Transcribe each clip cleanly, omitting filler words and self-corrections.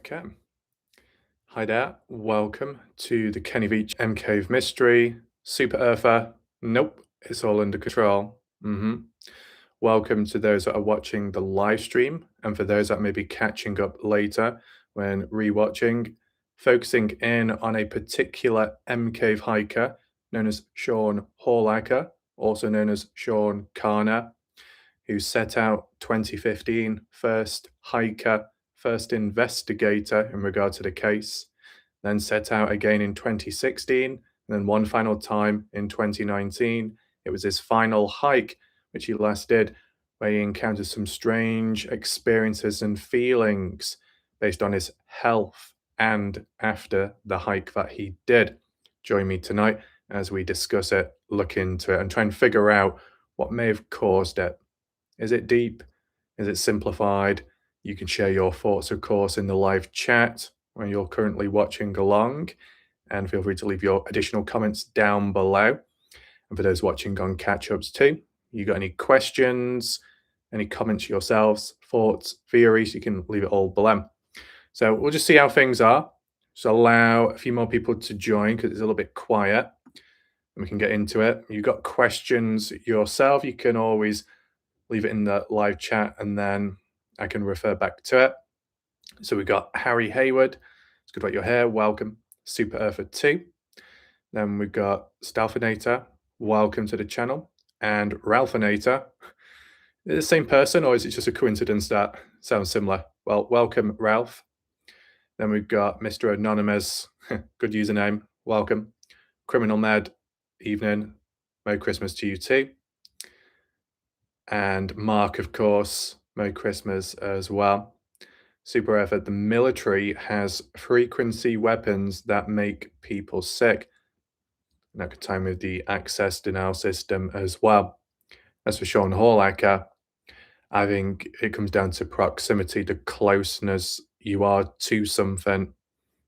Okay. Hi there. Welcome to the Kenny Veach M Cave Mystery. Super Earther. Nope. It's all under control. Welcome to those that are watching the live stream, and for those that may be catching up later when rewatching, focusing in on a particular M Cave hiker known as Sean Horlacker, also known as Sean Karner, who set out 2015, first hiker, first investigator in regard to the case, then set out again in 2016, and then one final time in 2019. It was his final hike, which he last did, where he encountered some strange experiences and feelings based on his health and after the hike that he did. Join me tonight as we discuss it, look into it, and try and figure out what may have caused it. Is it deep? Is it simplified? You can share your thoughts, of course, in the live chat when you're currently watching along, and feel free to leave your additional comments down below. And for those watching on catch-ups too, you got any questions, any comments yourselves, thoughts, theories, you can leave it all below. So we'll just see how things are. Just allow a few more people to join because it's a little bit quiet, and we can get into it. You've got questions yourself, you can always leave it in the live chat and then I can refer back to it. So we got Harry Hayward. It's good about your hair. Welcome. Super Earther 2. Then we've got Stalfinator. Welcome to the channel. And Ralphinator. Is it the same person or is it just a coincidence that sounds similar? Well, welcome, Ralph. Then we've got Mr. Anonymous. Good username. Welcome. Criminal Med. Evening. Merry Christmas to you too. And Mark, of course, Merry Christmas as well. Super Earther, the military has frequency weapons that make people sick. And that could time with the access denial system as well. As for Sean Horlacker, I think it comes down to proximity, the closeness you are to something.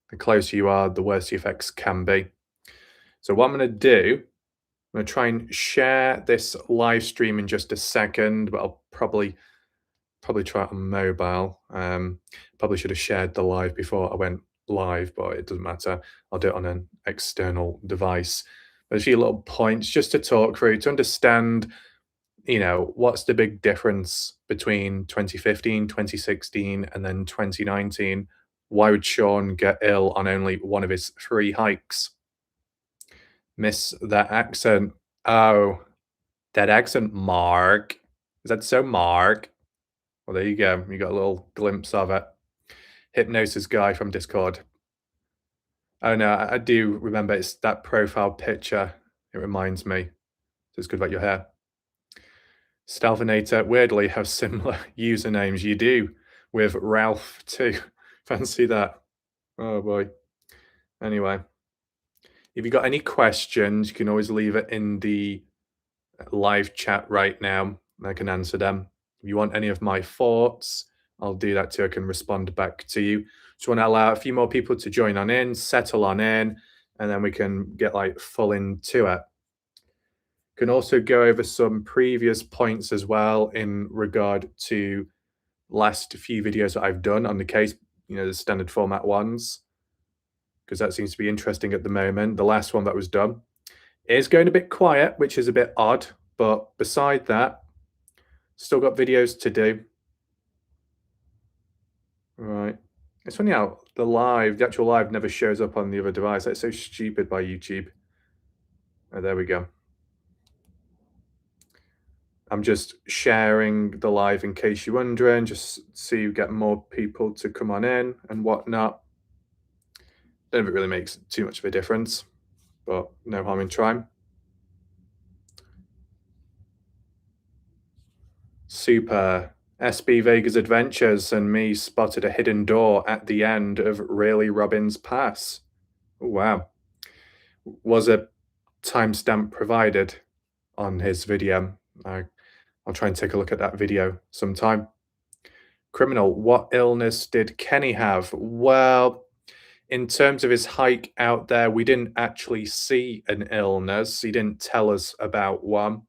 The closer you are, the worse the effects can be. So what I'm going to do, I'm going to try and share this live stream in just a second, but I'll probably try it on mobile. Probably should have shared the live before I went live, but it doesn't matter. I'll do it on an external device. But a few little points just to talk through, to understand, what's the big difference between 2015, 2016, and then 2019? Why would Sean get ill on only one of his 3 hikes? Miss that accent. Oh, that accent, Mark. Is that so, Mark? Well, there you go. You got a little glimpse of it. Hypnosis guy from Discord. Oh no, I do remember it's that profile picture. It reminds me. So it's good about your hair. Stalvinator weirdly have similar usernames. You do with Ralph too. Fancy that. Oh boy. Anyway, if you got any questions, you can always leave it in the live chat right now. I can answer them. If you want any of my thoughts, I'll do that too. I can respond back to you. Just want to allow a few more people to join on in, settle on in, and then we can get like full into it. Can also go over some previous points as well in regard to last few videos that I've done on the case, the standard format ones, because that seems to be interesting at the moment. The last one that was done is going a bit quiet, which is a bit odd, but beside that, still got videos to do. Right. It's funny how the actual live never shows up on the other device. That's so stupid by YouTube. Oh, there we go. I'm just sharing the live in case you're wondering, just so you get more people to come on in and whatnot. Don't know if it really makes too much of a difference, but no harm in trying. Super. SB Vegas Adventures and me spotted a hidden door at the end of Really Robbins Pass. Oh, wow. Was a timestamp provided on his video? I'll try and take a look at that video sometime. Criminal, what illness did Kenny have? Well, in terms of his hike out there, we didn't actually see an illness. He didn't tell us about one.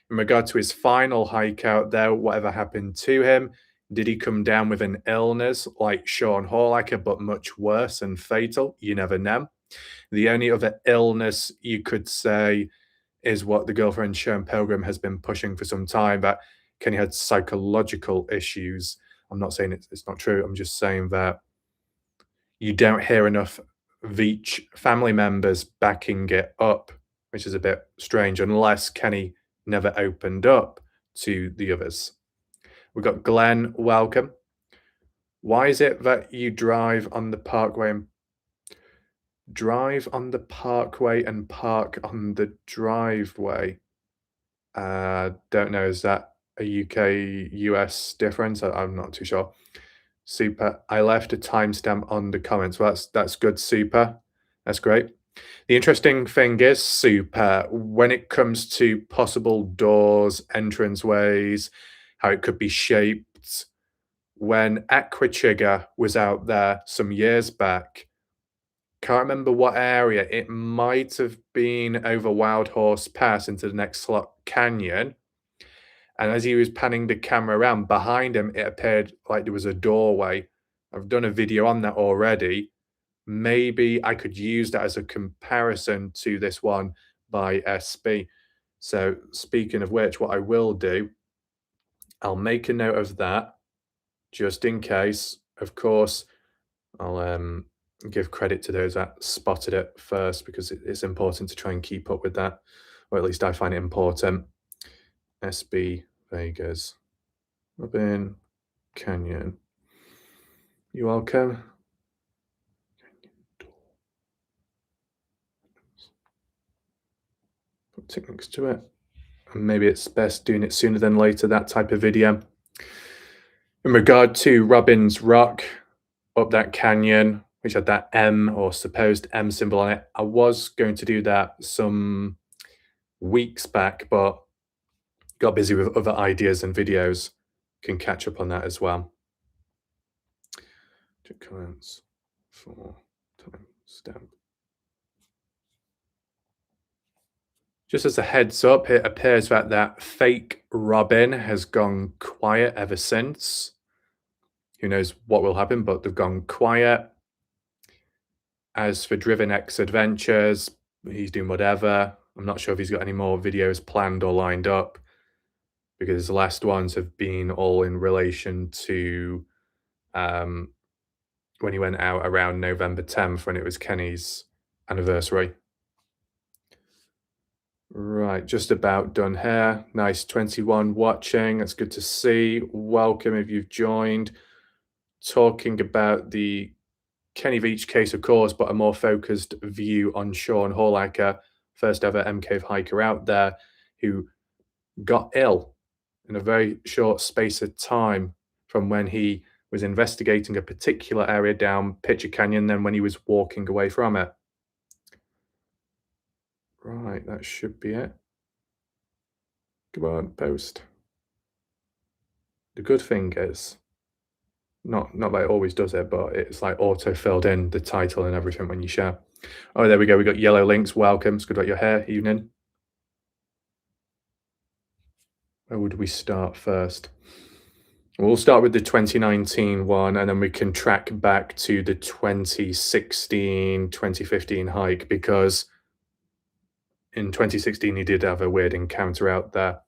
In regard to his final hike out there, whatever happened to him, Did he come down with an illness like Sean Horlacher, but much worse and fatal? You never know. The only other illness you could say is what the girlfriend Sharon Pilgrim has been pushing for some time, that Kenny had psychological issues. I'm not saying it's not true. I'm just saying that you don't hear enough Veach family members backing it up, which is a bit strange, unless Kenny never opened up to the others. We've got Glenn, welcome. Why is it that you drive on the parkway and park on the driveway? Don't know. Is that a UK US difference? I'm not too sure. Super. I left a timestamp on the comments. Well, that's good, Super. That's great. The interesting thing is, Super, when it comes to possible doors, entranceways, how it could be shaped, when Aquachigger was out there some years back, can't remember what area, it might have been over Wild Horse Pass into the next slot canyon. And as he was panning the camera around, behind him, it appeared like there was a doorway. I've done a video on that already. Maybe I could use that as a comparison to this one by SB. So speaking of which, what I will do, I'll make a note of that just in case. Of course, I'll give credit to those that spotted it first, because it's important to try and keep up with that, or at least I find it important. SB Vegas, Robin Canyon. You welcome. Put tick next to it. And maybe it's best doing it sooner than later, that type of video. In regard to Robin's Rock, up that canyon, which had that M or supposed M symbol on it, I was going to do that some weeks back, but got busy with other ideas and videos. Can catch up on that as well. Check comments for timestamp. Just as a heads up, it appears that that fake Robin has gone quiet ever since. Who knows what will happen, but they've gone quiet. As for Driven X Adventures, he's doing whatever. I'm not sure if he's got any more videos planned or lined up, because the last ones have been all in relation to when he went out around November 10th, when it was Kenny's anniversary. Right, just about done here. Nice 21 watching. That's good to see. Welcome if you've joined. Talking about the Kenny Veach case, of course, but a more focused view on Sean Horlacher, first ever MCave hiker out there, who got ill in a very short space of time from when he was investigating a particular area down Pitcher Canyon, then when he was walking away from it. Right, that should be it. Come on, post. The good thing is, not that it always does it, but it's like auto-filled in the title and everything when you share. Oh, there we go. We got yellow links. Welcome. It's good about your hair. Evening. Where would we start first? We'll start with the 2019 one, and then we can track back to the 2016, 2015 hike, because in 2016 he did have a weird encounter out there.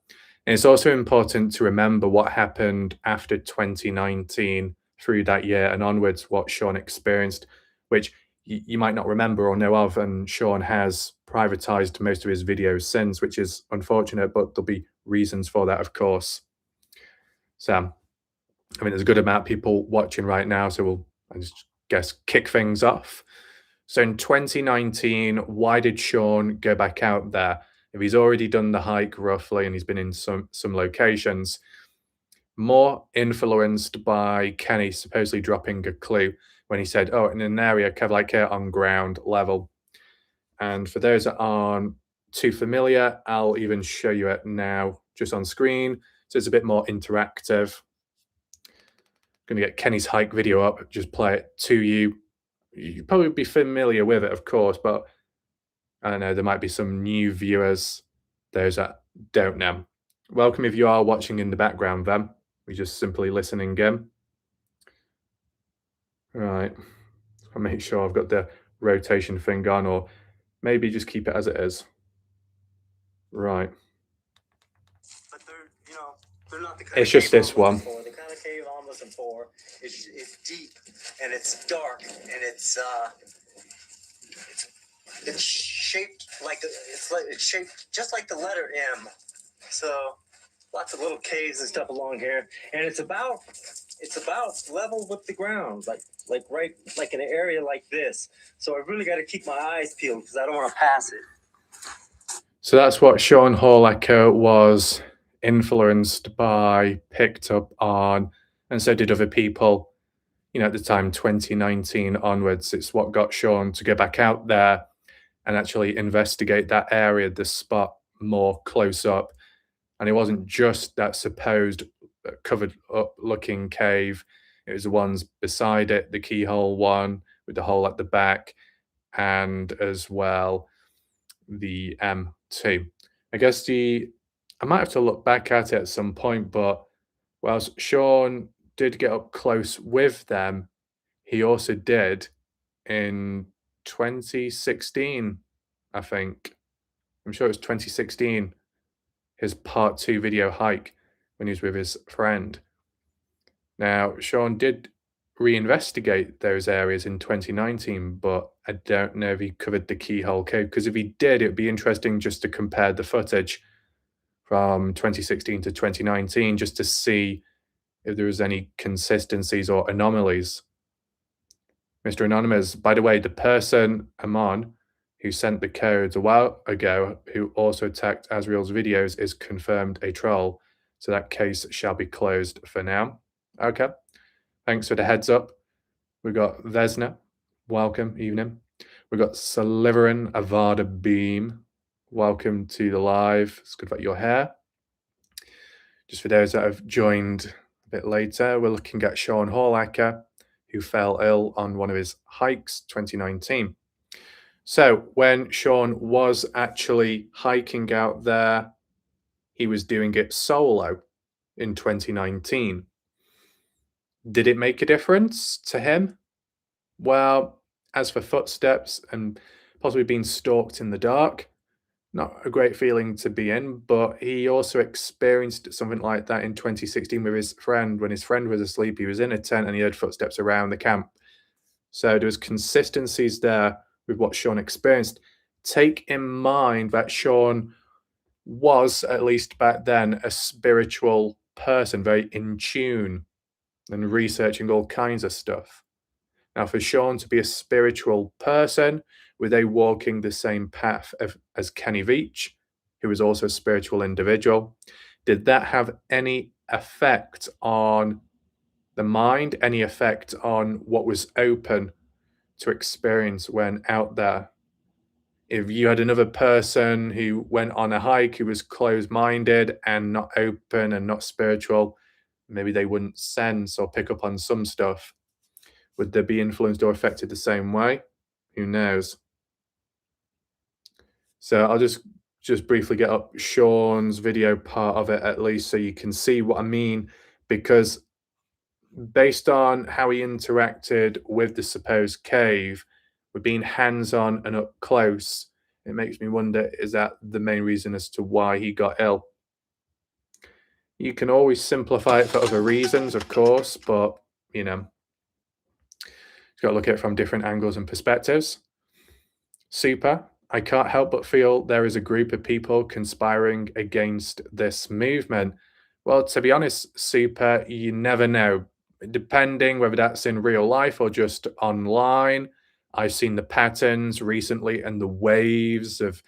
And it's also important to remember what happened after 2019 through that year and onwards, what Sean experienced, which you might not remember or know of, and Sean has privatized most of his videos since, which is unfortunate, but there'll be reasons for that, of course. So, I mean, there's a good amount of people watching right now, so we'll, I just guess, kick things off. So in 2019, why did Sean go back out there? If he's already done the hike roughly and he's been in some locations, more influenced by Kenny supposedly dropping a clue when he said, oh, in an area kind of like here on ground level. And for those that aren't too familiar, I'll even show you it now just on screen. So it's a bit more interactive. I'm going to get Kenny's hike video up, just play it to you. You'd probably be familiar with it, of course, but I don't know, there might be some new viewers, those that don't know. Welcome if you are watching in the background then. We just simply listening in. Right. I'll make sure I've got the rotation thing on, or maybe just keep it as it is. Right. But they're not the kind it's just this one. The kind of cave I'm looking for is deep and it's dark and it's shaped like it's shaped just like the letter M. So lots of little caves and stuff along here, and it's about level with the ground, like right like in an area like this. So I really got to keep my eyes peeled because I don't want to pass it. So that's what Sean Hall-Ecker was influenced by, picked up on, and so did other people. You know, at the time, 2019 onwards, it's what got Sean to go back out there and actually investigate that area, the spot, more close up. And it wasn't just that supposed covered up looking cave, it was the ones beside it, the keyhole one with the hole at the back, and as well the M2. I guess I might have to look back at it at some point, but whilst Sean did get up close with them, he also did in 2016, I think. I'm sure it was 2016, his part 2 video hike when he was with his friend. Now, Sean did reinvestigate those areas in 2019, but I don't know if he covered the keyhole cave, because if he did, it'd be interesting just to compare the footage from 2016 to 2019 just to see if there was any consistencies or anomalies. Mr. Anonymous, by the way, the person, Amon, who sent the codes a while ago, who also attacked Azriel's videos, is confirmed a troll. So that case shall be closed for now. Okay. Thanks for the heads up. We've got Vesna. Welcome, evening. We've got Sliverin Avada Beam. Welcome to the live. It's good about your hair. Just for those that have joined a bit later, we're looking at Sean Hall-Ecker, who fell ill on one of his hikes, 2019. So when Sean was actually hiking out there, he was doing it solo in 2019. Did it make a difference to him? Well, as for footsteps and possibly being stalked in the dark, not a great feeling to be in, but he also experienced something like that in 2016 with his friend. When his friend was asleep, he was in a tent and he heard footsteps around the camp. So there was consistencies there with what Sean experienced. Take in mind that Sean was, at least back then, a spiritual person, very in tune and researching all kinds of stuff. Now, for Sean to be a spiritual person, were they walking the same path as Kenny Veach, who was also a spiritual individual? Did that have any effect on the mind, any effect on what was open to experience when out there? If you had another person who went on a hike who was closed-minded and not open and not spiritual, maybe they wouldn't sense or pick up on some stuff. Would they be influenced or affected the same way? Who knows? So I'll just briefly get up Sean's video part of it at least so you can see what I mean, because based on how he interacted with the supposed cave, with being hands-on and up close, it makes me wonder, is that the main reason as to why he got ill? You can always simplify it for other reasons, of course, but, you know, you've got to look at it from different angles and perspectives. Super. I can't help but feel there is a group of people conspiring against this movement. Well, to be honest, Super, you never know. Depending whether that's in real life or just online, I've seen the patterns recently and the waves of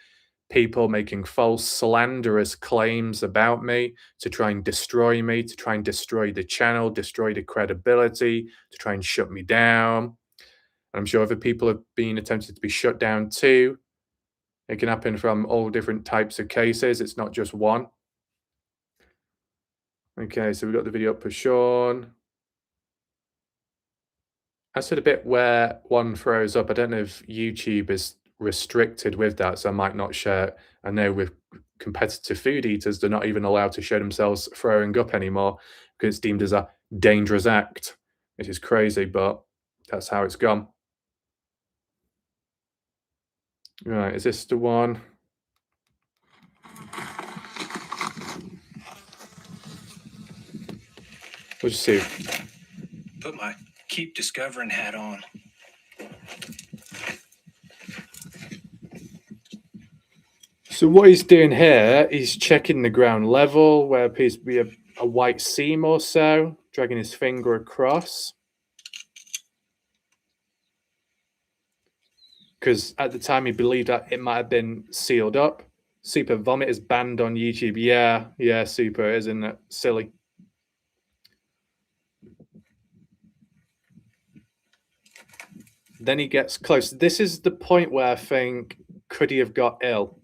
people making false, slanderous claims about me to try and destroy me, to try and destroy the channel, destroy the credibility, to try and shut me down. I'm sure other people have been attempted to be shut down too. It can happen from all different types of cases. It's not just one. Okay, so we've got the video up for Sean. As to the bit where one throws up, I don't know if YouTube is restricted with that, so I might not share it. I know with competitive food eaters, they're not even allowed to show themselves throwing up anymore because it's deemed as a dangerous act, which is crazy, but that's how it's gone. Right, is this the one? We'll just see. Put my keep discovering hat on. So what he's doing here, he's checking the ground level where appears to be a white seam or so, dragging his finger across. Because at the time he believed that it might have been sealed up. Super Vomit is banned on YouTube. Yeah, Super, isn't it silly? Then he gets close. This is the point where I think, could he have got ill?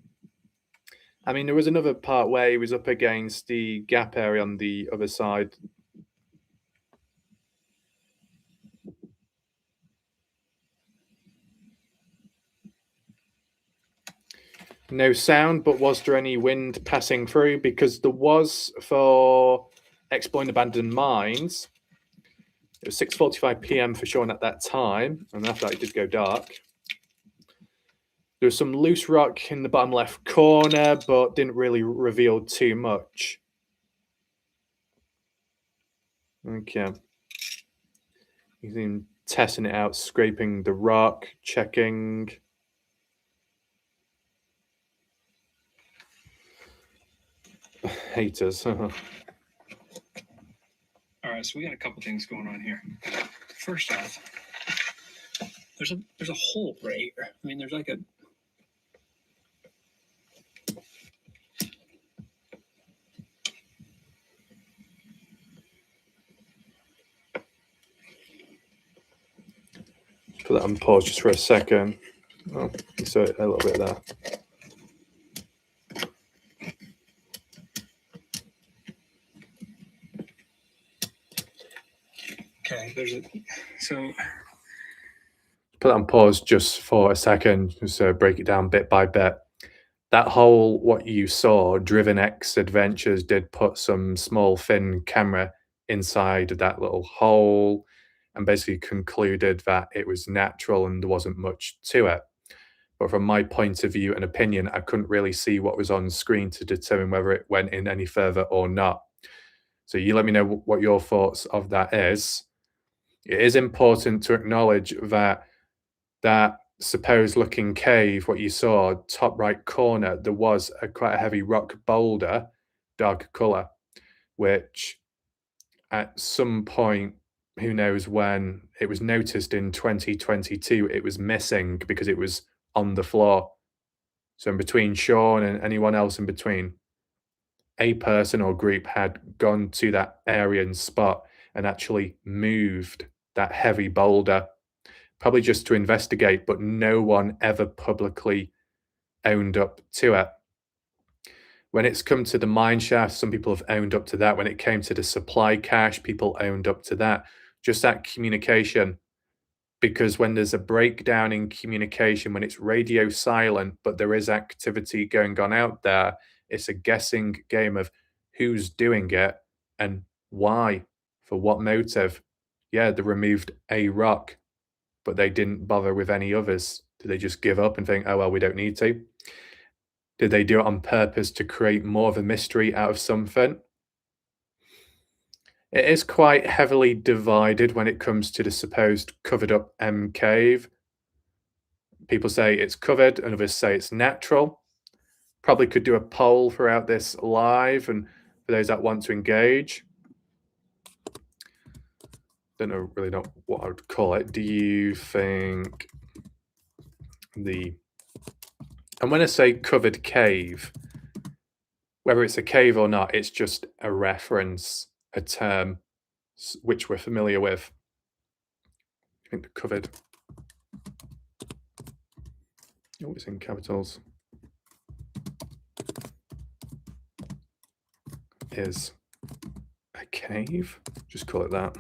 I mean, there was another part where he was up against the gap area on the other side. No sound, but was there any wind passing through? Because there was for exploring abandoned mines. It was 6:45 p.m. for sure at that time, and after that it did go dark. There was some loose rock in the bottom left corner, but didn't really reveal too much. Okay. He's been testing it out, scraping the rock, checking. Haters. All right, so we got a couple things going on here. First off, there's a hole right here. I mean, there's like a Put that on pause just for a second. Oh, you saw it a little bit there. okay. So Put that on pause just for a second, just to break it down bit by bit. That whole what you saw, Driven X Adventures did put some small thin camera inside that little hole and basically concluded that it was natural and there wasn't much to it. But from my point of view and opinion, I couldn't really see what was on screen to determine whether it went in any further or not. So you let me know what your thoughts of that is. It is important to acknowledge that that supposed looking cave, what you saw, top right corner, there was quite a heavy rock boulder, darker color, which at some point, who knows when, it was noticed in 2022, it was missing because it was on the floor. So in between Sean and anyone else in between, a person or group had gone to that area and spot and actually moved that heavy boulder, probably just to investigate, but no one ever publicly owned up to it. When it's come to the mine shaft, some people have owned up to that. When it came to the supply cache, people owned up to that. Just that communication, because when there's a breakdown in communication, when it's radio silent, but there is activity going on out there, it's a guessing game of who's doing it and why, for what motive. Yeah, they removed a rock, but they didn't bother with any others. Did they just give up and think, oh, well, we don't need to? Did they do it on purpose to create more of a mystery out of something? It is quite heavily divided when it comes to the supposed covered up M cave. People say it's covered and others say it's natural. Probably could do a poll throughout this live and for those that want to engage. Don't know really know what I would call it. Do you think and when I say covered cave, whether it's a cave or not, it's just a reference, a term which we're familiar with. I think the covered, oh, it's in capitals, is a cave. Just call it that.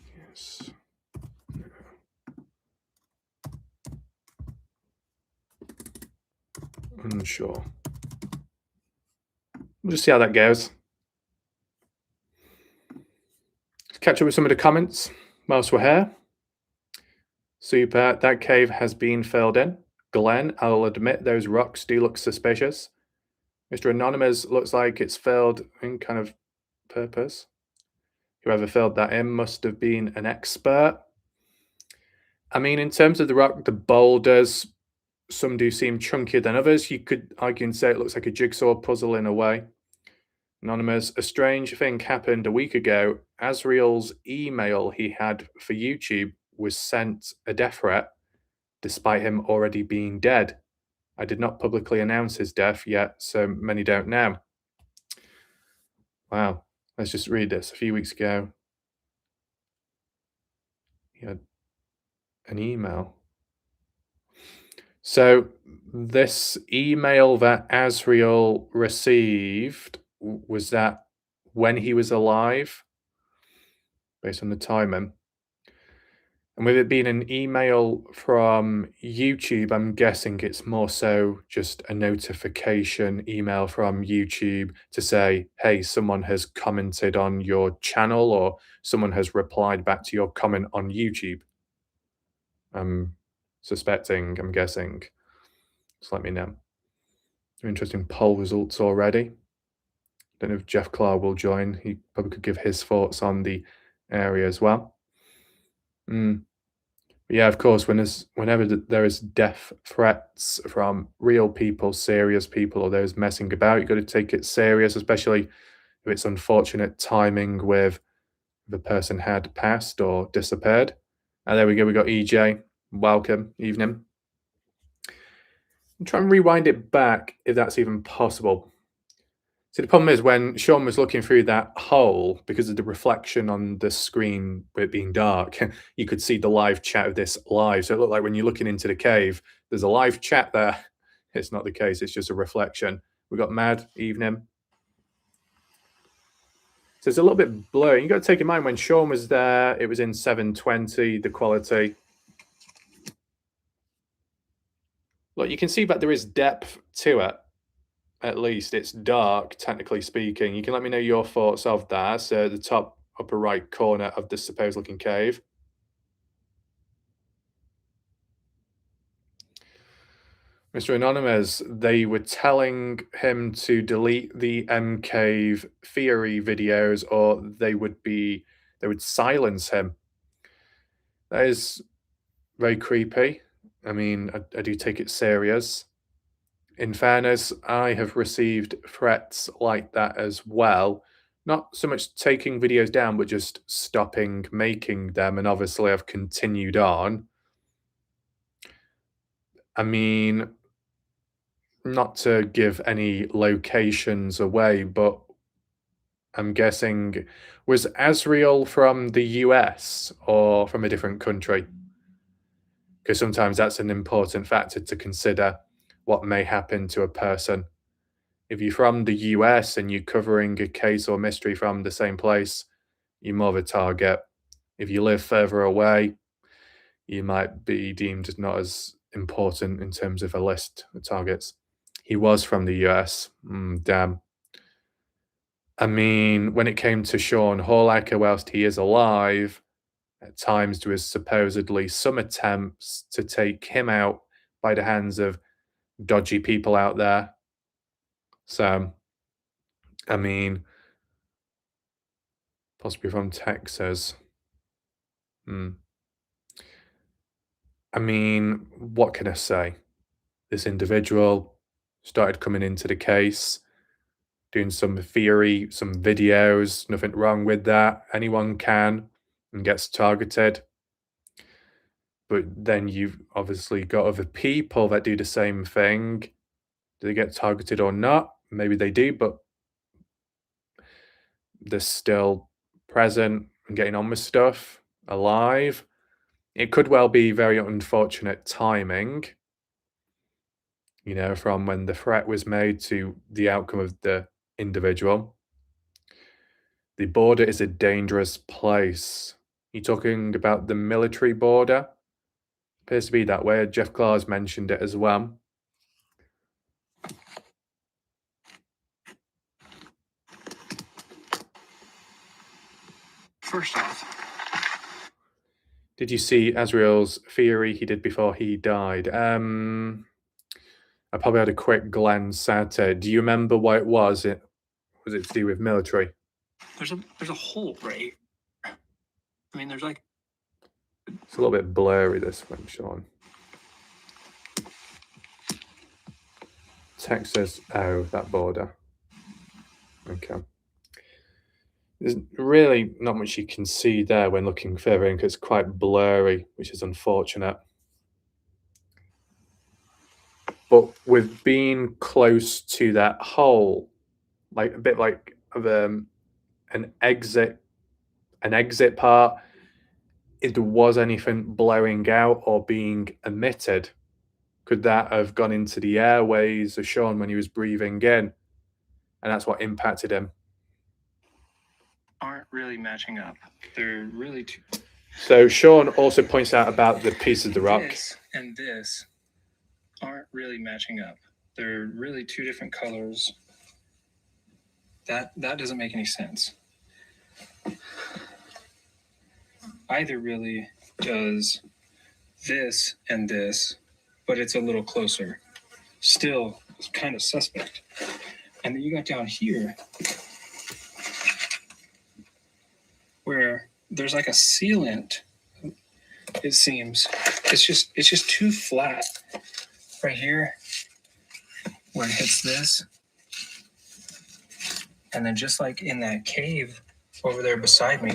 Yes. Unsure. We'll just see how that goes. Let's catch up with some of the comments whilst we're here. Super. That cave has been filled in. Glenn, I'll admit those rocks do look suspicious. Mr. Anonymous looks like it's filled in kind of purpose. Whoever filled that in must have been an expert. I mean, in terms of the rock, the boulders, some do seem chunkier than others. You could argue and say it looks like a jigsaw puzzle in a way. Anonymous, a strange thing happened a week ago. Asriel's email he had for YouTube was sent a death threat, despite him already being dead. I did not publicly announce his death yet, so many don't know. Wow, let's just read this. A few weeks ago, he had an email. So this email that Asriel received, was that when he was alive, based on the timing? And with it being an email from YouTube, I'm guessing it's more so just a notification email from YouTube to say, hey, someone has commented on your channel or someone has replied back to your comment on YouTube. I'm suspecting, I'm guessing. Just let me know. Some interesting poll results already. Don't know if Jeff Clark will join. He probably could give his thoughts on the area as well. But yeah, of course, whenever there is death threats from real people, serious people, or those messing about, you've got to take it serious, especially if it's unfortunate timing with the person had passed or disappeared. And there we go, we got EJ. Welcome, evening. Try and rewind it back if that's even possible. See, the problem is when Sean was looking through that hole, because of the reflection on the screen with it being dark, you could see the live chat of this live. So it looked like when you're looking into the cave, there's a live chat there. It's not the case, it's just a reflection. We got Mad, evening. So it's a little bit blurry. You got to take in mind when Sean was there, it was in 720, the quality. Look, you can see that there is depth to it. At least it's dark, technically speaking. You can let me know your thoughts of that. So the top upper right corner of the supposed looking cave. Mr. Anonymous, they were telling him to delete the M Cave theory videos or they would silence him. That is very creepy. I mean, I do take it serious. In fairness, I have received threats like that as well. Not so much taking videos down, but just stopping making them. And obviously, I've continued on. I mean, not to give any locations away, but I'm guessing, was Asriel from the US or from a different country? Because sometimes that's an important factor to consider what may happen to a person. If you're from the US and you're covering a case or mystery from the same place, you're more of a target. If you live further away, you might be deemed not as important in terms of a list of targets. He was from the US. Damn. I mean, when it came to Sean Horlacher, whilst he is alive, at times there was supposedly some attempts to take him out by the hands of dodgy people out there. So, I mean, possibly from Texas. I mean, what can I say? This individual started coming into the case, doing some theory, some videos, nothing wrong with that. Anyone can and gets targeted. But then you've obviously got other people that do the same thing. Do they get targeted or not? Maybe they do, but they're still present and getting on with stuff, alive. It could well be very unfortunate timing, you know, from when the threat was made to the outcome of the individual. The border is a dangerous place. You talking about the military border? Appears to be that way. Jeff Clark's mentioned it as well. First off, did you see Azrael's theory he did before he died? I probably had a quick glance at it. Do you remember what it was? Was it to do with military? there's a hole right here. I mean, there's like, It's a little bit blurry, this one, Sean. Texas, oh, that border. Okay. There's really not much you can see there when looking further in because it's quite blurry, which is unfortunate. But with being close to that hole, like a bit like of an exit part, if there was anything blowing out or being emitted, could that have gone into the airways of Sean when he was breathing in? And that's what impacted him. aren't really matching up. They're really too. So Sean also points out about the piece of the rock. This and this aren't really matching up. They're really two different colors. That doesn't make any sense. Either really does this and this, but it's a little closer. Still, it's kind of suspect. And then you got down here where there's like a sealant. It seems it's just too flat right here where it hits this, and then just like in that cave over there beside me,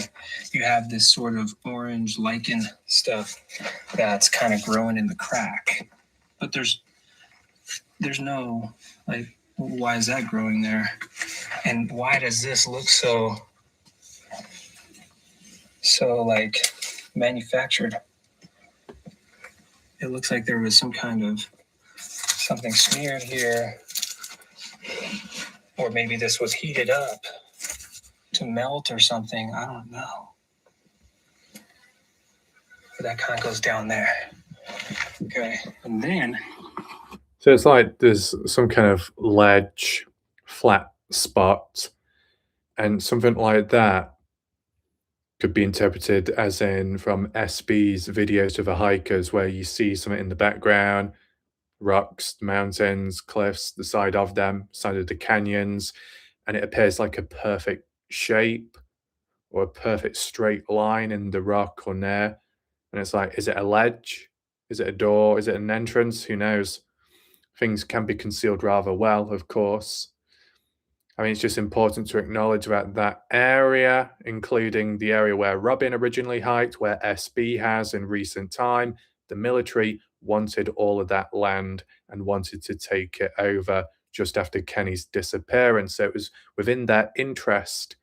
you have this sort of orange lichen stuff that's kind of growing in the crack, but there's no, like, why is that growing there, and why does this look so like manufactured? It looks like there was some kind of something smeared here, or maybe this was heated up to melt or something. I don't know. But that kind of goes down there. Okay, and then so it's like there's some kind of ledge, flat spot, and something like that could be interpreted as in from SB's videos of the hikers where you see something in the background, rocks, mountains, cliffs, the side of them, side of the canyons, and it appears like a perfect shape or a perfect straight line in the rock or near. And it's like, is it a ledge? Is it a door? Is it an entrance? Who knows? Things can be concealed rather well, of course. I mean, it's just important to acknowledge that area, including the area where Robin originally hiked, where SB has in recent time, the military wanted all of that land and wanted to take it over just after Kenny's disappearance. So it was within their interest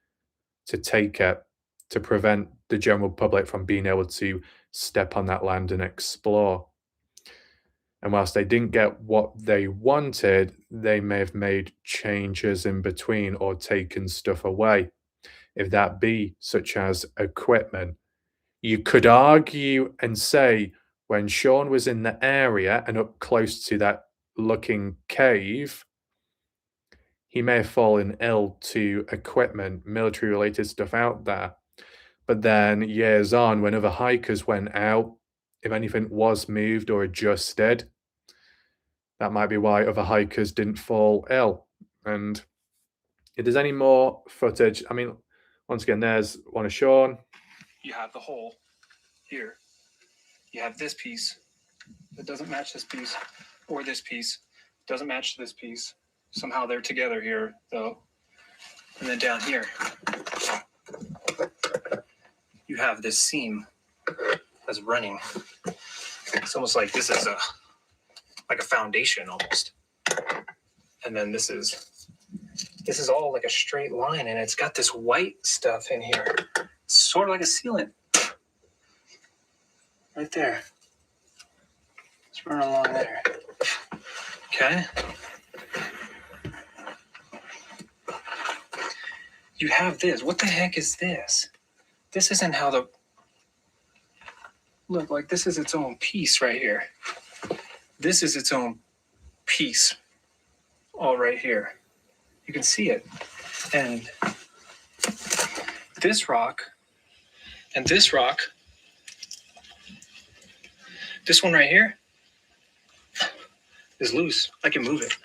to take it to prevent the general public from being able to step on that land and explore. And whilst they didn't get what they wanted, they may have made changes in between or taken stuff away, if that be such as equipment. You could argue and say when Sean was in the area and up close to that looking cave, he may have fallen ill to equipment, military related stuff out there. But then years on, when other hikers went out, if anything was moved or adjusted, that might be why other hikers didn't fall ill. And if there's any more footage, I mean, once again, there's one of Sean. you have the hole here. You have this piece that doesn't match this piece, or this piece doesn't match this piece. Somehow they're together here, though. And then down here, you have this seam that's running. It's almost like this is like a foundation almost. And then this is all like a straight line, and it's got this white stuff in here. It's sort of like a sealant. Right there. It's running along there. Okay. You have this. What the heck is this? This isn't how the... Look, like this is its own piece right here. This is its own piece. All right here. You can see it. And this rock And this rock, this one right here, is loose. I can move it.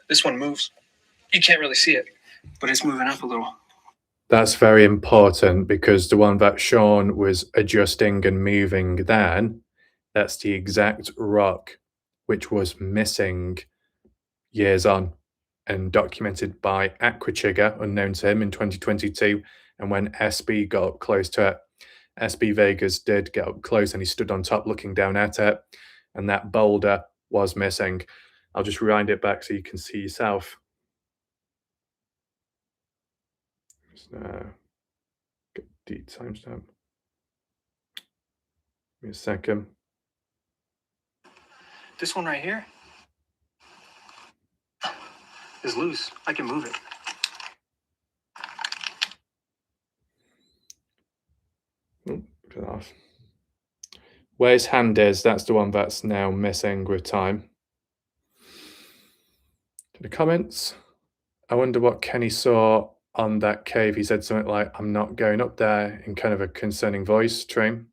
This one moves. You can't really see it, but it's moving up a little. That's very important because the one that Sean was adjusting and moving then, that's the exact rock which was missing years on and documented by Aquachigger, unknown to him, in 2022. And when SB got up close to it, SB Vegas did get up close and he stood on top looking down at it, and that boulder was missing. I'll just rewind it back so you can see yourself. Just, get the timestamp. Give me a second. This one right here is loose. I can move it. Put it off. Where his hand is, that's the one that's now missing with time. In the comments, I wonder what Kenny saw on that cave. He said something like, "I'm not going up there," in kind of a concerning voice, Stream.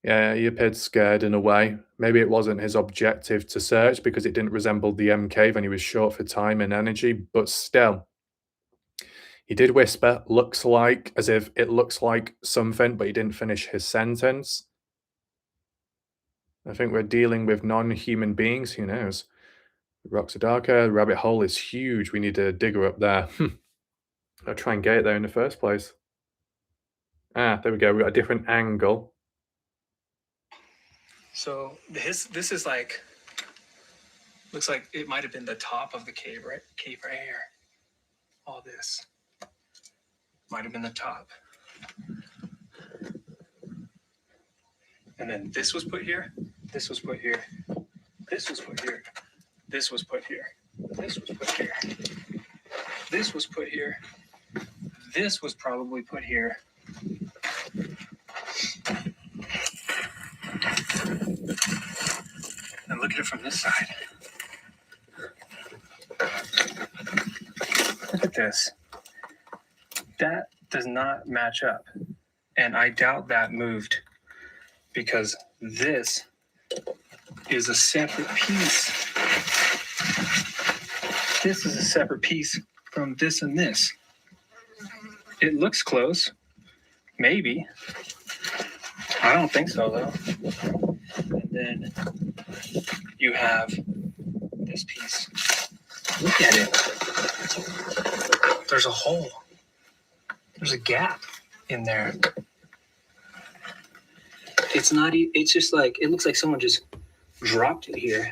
Yeah, he appeared scared in a way. Maybe it wasn't his objective to search because it didn't resemble the M cave and he was short for time and energy, but still. He did whisper, "looks like," as if it looks like something, but he didn't finish his sentence. I think we're dealing with non-human beings. Who knows? The rocks are darker. The rabbit hole is huge. We need a digger up there. I'll try and get it there in the first place. Ah, there we go. We've got a different angle. So this is like, looks like it might have been the top of the cave right here. All this might have been the top. And then this was put here. This was put here. This was put here. This was put here. This was put here. This was put here. This was probably put here. And look at it from this side. Look at this. That does not match up. And I doubt that moved because this is a separate piece. This is a separate piece from this and this. It looks close. Maybe. I don't think so, though. And then you have this piece. Look at it. There's a hole. There's a gap in there. It's not, it's just like, it looks like someone just dropped it here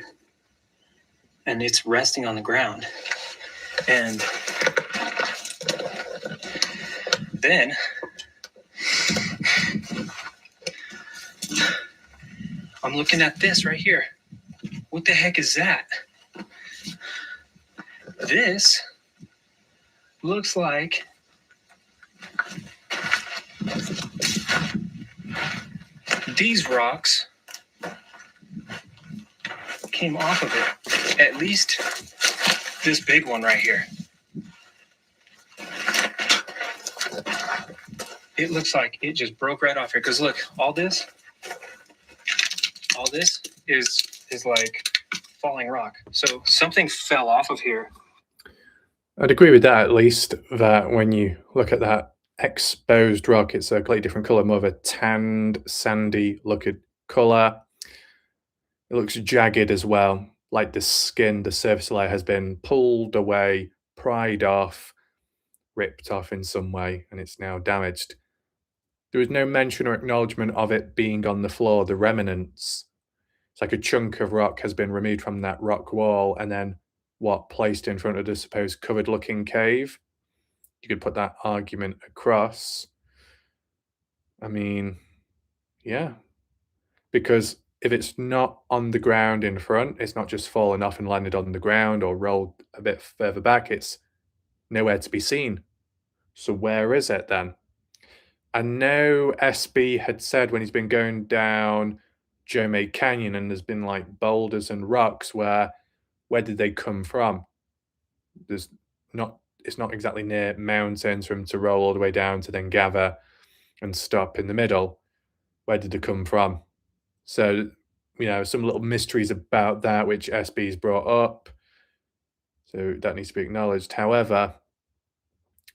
and it's resting on the ground. And then I'm looking at this right here. What the heck is that? This looks like these rocks came off of it. At least this big one right here. It looks like it just broke right off here. Because look, all this is like falling rock. So something fell off of here. I'd agree with that, at least, that when you look at that exposed rock, it's a completely different color, more of a tanned, sandy looking color. It looks jagged as well, like the skin, the surface layer has been pulled away, pried off, ripped off in some way, and it's now damaged. There was no mention or acknowledgement of it being on the floor, the remnants. It's like a chunk of rock has been removed from that rock wall and then placed in front of the supposed covered looking cave. You could put that argument across. I mean, yeah, because if it's not on the ground in front, it's not just fallen off and landed on the ground or rolled a bit further back, it's nowhere to be seen. So where is it then? I know SB had said when he's been going down Joe May Canyon and there's been like boulders and rocks where did they come from? There's not it's not exactly near mountains for them to roll all the way down to then gather and stop in the middle. Where did they come from? So, some little mysteries about that which SB's brought up. So that needs to be acknowledged. However,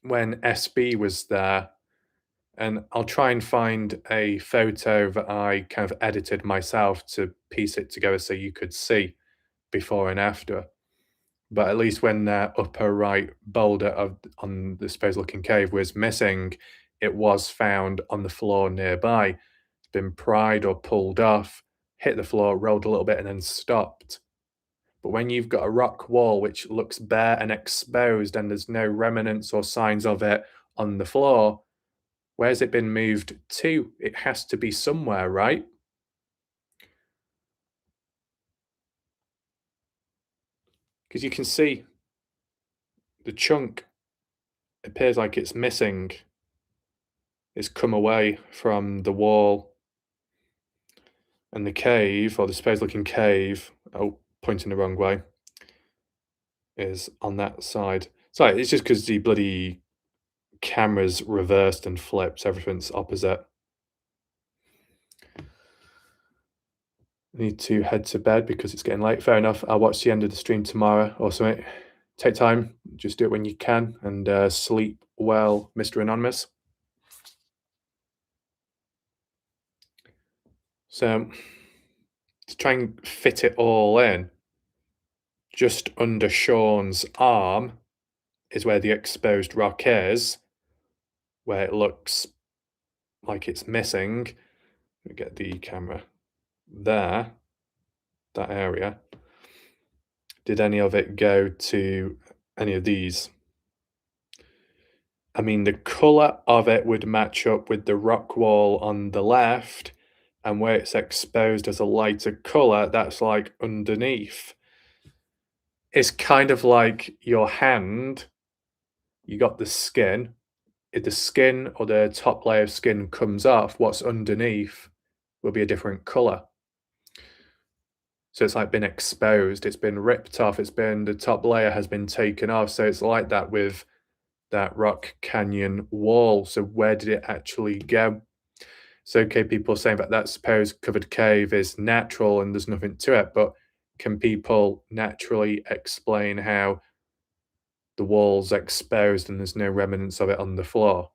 when SB was there, and I'll try and find a photo that I kind of edited myself to piece it together so you could see before and after. But at least when the upper right boulder on the supposed looking cave was missing, it was found on the floor nearby. It's been pried or pulled off, hit the floor, rolled a little bit, and then stopped. But when you've got a rock wall which looks bare and exposed and there's no remnants or signs of it on the floor, where's it been moved to? It has to be somewhere, right? Because you can see the chunk appears like it's missing. It's come away from the wall. And the cave, or the supposed looking cave, pointing the wrong way, is on that side. Sorry, it's just because the bloody camera's reversed and flipped, everything's opposite. I need to head to bed because it's getting late. Fair enough. I'll watch the end of the stream tomorrow or something. Take time, just do it when you can, and sleep well, Mr. Anonymous. So, to try and fit it all in, just under Sean's arm is where the exposed rock is, where it looks like it's missing. Let me get the camera there, that area. Did any of it go to any of these? I mean, the colour of it would match up with the rock wall on the left, and where it's exposed as a lighter colour, that's like underneath. It's kind of like your hand, you got the skin. If the skin or the top layer of skin comes off, what's underneath will be a different colour. So it's like been exposed, it's been ripped off, the top layer has been taken off. So it's like that with that rock canyon wall. So where did it actually go? It's okay, people saying that supposed covered cave is natural and there's nothing to it, but can people naturally explain how the wall's exposed and there's no remnants of it on the floor?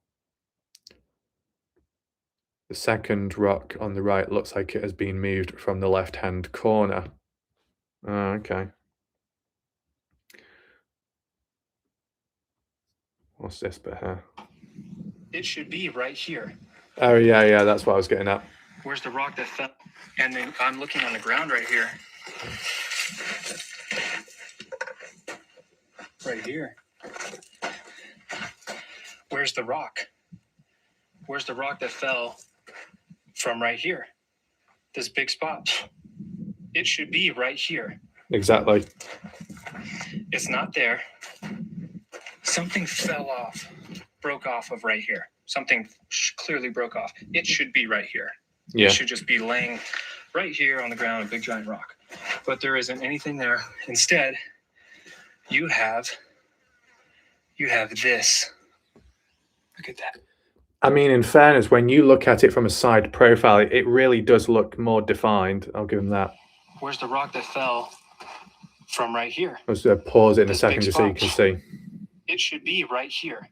The second rock on the right looks like it has been moved from the left-hand corner. Oh, okay. What's this bit here? It should be right here. Oh, yeah, that's what I was getting at. Where's the rock that fell? And then I'm looking on the ground right here. Right here. Where's the rock? Where's the rock that fell from right here? This big spot. It should be right here. Exactly. It's not there. Something fell off, broke off of right here. Something clearly broke off. It should be right here. Yeah. It should just be laying right here on the ground, a big giant rock. But there isn't anything there. Instead, you have this. Look at that. I mean, in fairness, when you look at it from a side profile, it really does look more defined. I'll give them that. Where's the rock that fell from right here? I'll just pause it in a second just so you can see. It should be right here.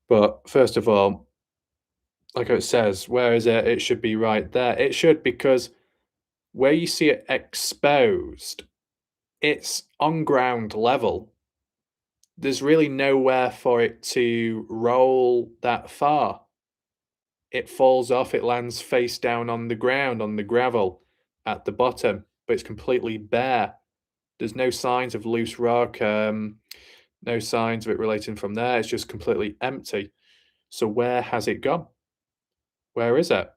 But first of all, like it says, where is it? It should be right there. It should, because where you see it exposed, it's on ground level. There's really nowhere for it to roll that far. It falls off, it lands face down on the ground, on the gravel at the bottom, but it's completely bare. There's no signs of loose rock, no signs of it relating from there. It's just completely empty. So where has it gone? Where is it?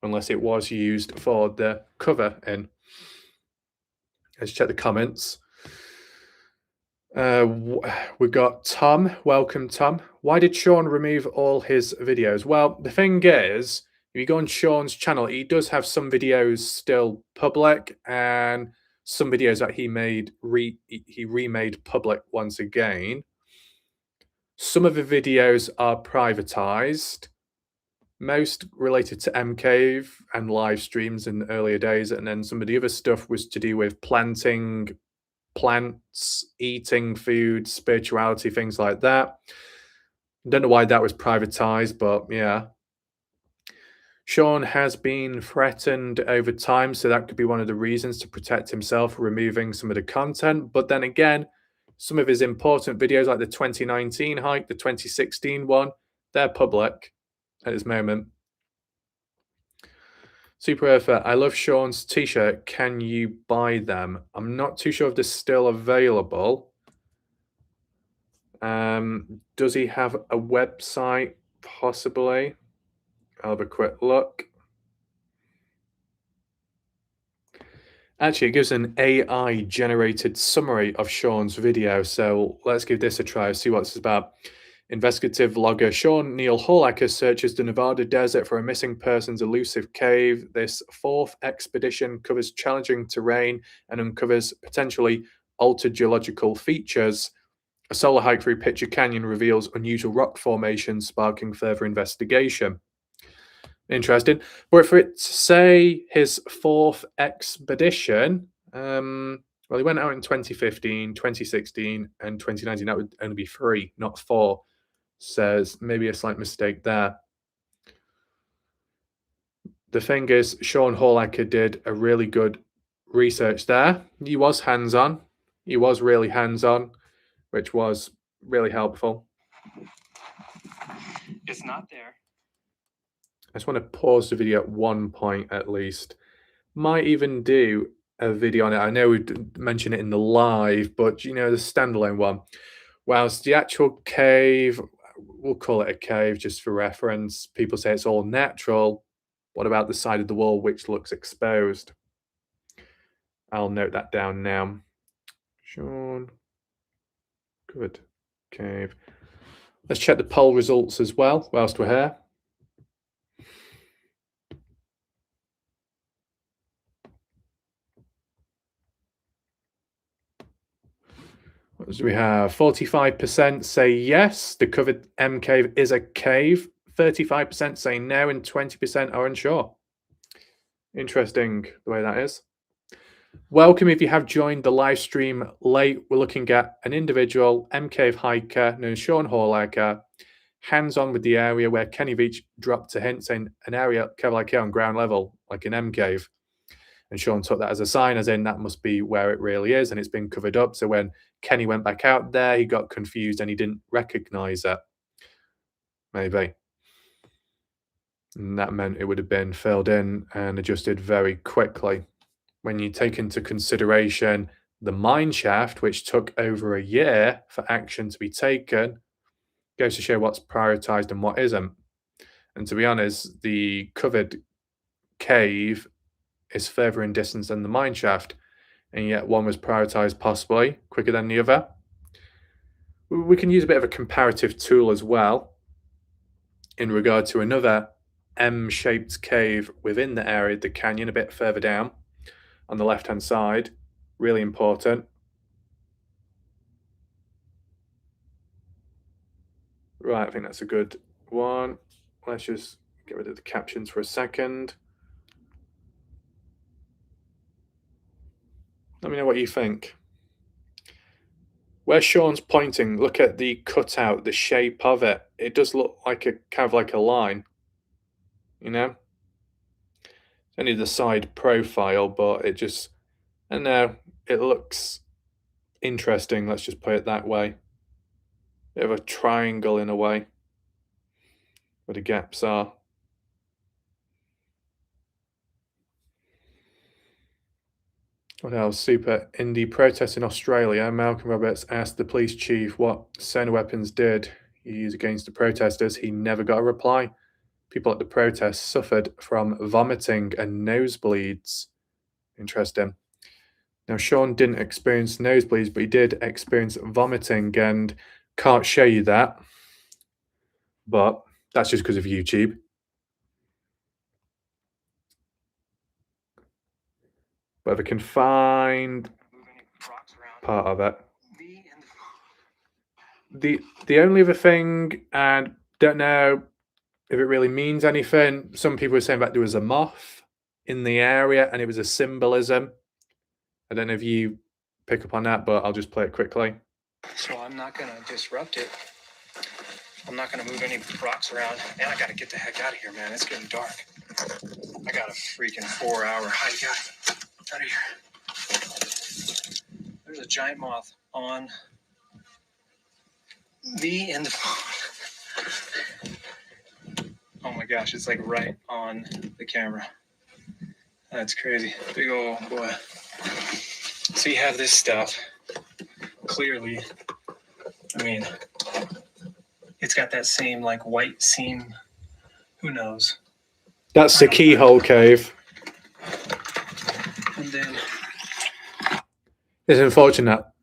Unless it was used for the cover in. Let's check the comments. We've got Tom. Welcome, Tom. Why did Sean remove all his videos? Well, the thing is, if you go on Sean's channel, he does have some videos still public, and some videos that he made he remade public once again. Some of the videos are privatized, most related to MCave and live streams in the earlier days, and then some of the other stuff was to do with planting plants, eating food, spirituality, things like that. Don't know why that was privatized, but yeah. Sean has been threatened over time, so that could be one of the reasons to protect himself, removing some of the content. But then again, some of his important videos, like the 2019 hike, the 2016 one, they're public at this moment. Super Earther, I love Sean's t-shirt. Can you buy them? I'm not too sure if they're still available. Does he have a website? Possibly. I'll have a quick look. Actually, it gives an AI generated summary of Sean's video. So let's give this a try, see what it's about. Investigative logger Sean Neil Hallaker searches the Nevada desert for a missing person's elusive cave. This fourth expedition covers challenging terrain and uncovers potentially altered geological features. A solo hike through Pitcher Canyon reveals unusual rock formations, sparking further investigation. Interesting. But for it to say his fourth expedition, well, he went out in 2015, 2016, and 2019. That would only be 3, not 4. Says maybe a slight mistake there. The thing is, Sean Hallaker did a really good research there. He was hands-on. He was really hands-on, which was really helpful. It's not there. I just want to pause the video at one point at least. Might even do a video on it. I know we mentioned it in the live, but you know, the standalone one. Whilst the actual cave, we'll call it a cave just for reference. People say it's all natural. What about the side of the wall which looks exposed? I'll note that down now. Sean, good cave. Let's check the poll results as well whilst we're here. What do we have? 45% say yes, the covered M cave is a cave. 35% say no, and 20% are unsure. Interesting the way that is. Welcome if you have joined the live stream late. We're looking at an individual M cave hiker known as Sean Hallaker, hands-on with the area where Kenny Veach dropped a hint saying an area kind of like here on ground level, like an M cave. And Sean took that as a sign, as in that must be where it really is, and it's been covered up. So when Kenny went back out there, he got confused and he didn't recognize it. Maybe. And that meant it would have been filled in and adjusted very quickly. When you take into consideration the mine shaft, which took over a year for action to be taken, goes to show what's prioritized and what isn't. And to be honest, the covered cave is further in distance than the mine shaft, and yet one was prioritized possibly quicker than the other. We can use a bit of a comparative tool as well in regard to another M-shaped cave within the area, the canyon a bit further down on the left-hand side. Really important. Right, I think that's a good one. Let's just get rid of the captions for a second. Let me know what you think. Where Sean's pointing, look at the cutout, the shape of it. It does look like a kind of like a line, you know? It's only the side profile, but it just, I don't know, it looks interesting, let's just put it that way. Bit of a triangle in a way, where the gaps are. What else? Super indie protest in Australia. Malcolm Roberts asked the police chief what sonar weapons did he use against the protesters. He never got a reply. People at the protest suffered from vomiting and nosebleeds. Interesting. Now, Sean didn't experience nosebleeds, but he did experience vomiting, and can't show you that. But that's just because of YouTube. Whether I can find part of it. The only other thing, and don't know if it really means anything, some people were saying that there was a moth in the area and it was a symbolism. I don't know if you pick up on that, but I'll just play it quickly. So I'm not going to disrupt it. I'm not going to move any rocks around. And I got to get the heck out of here, man. It's getting dark. I got a freaking 4-hour hike out of here. There's a giant moth on me and the phone. Oh my gosh, it's like right on the camera. That's crazy. Big old boy. So you have this stuff. Clearly, I mean, it's got that same like white seam. Who knows? That's the keyhole cave. And then it's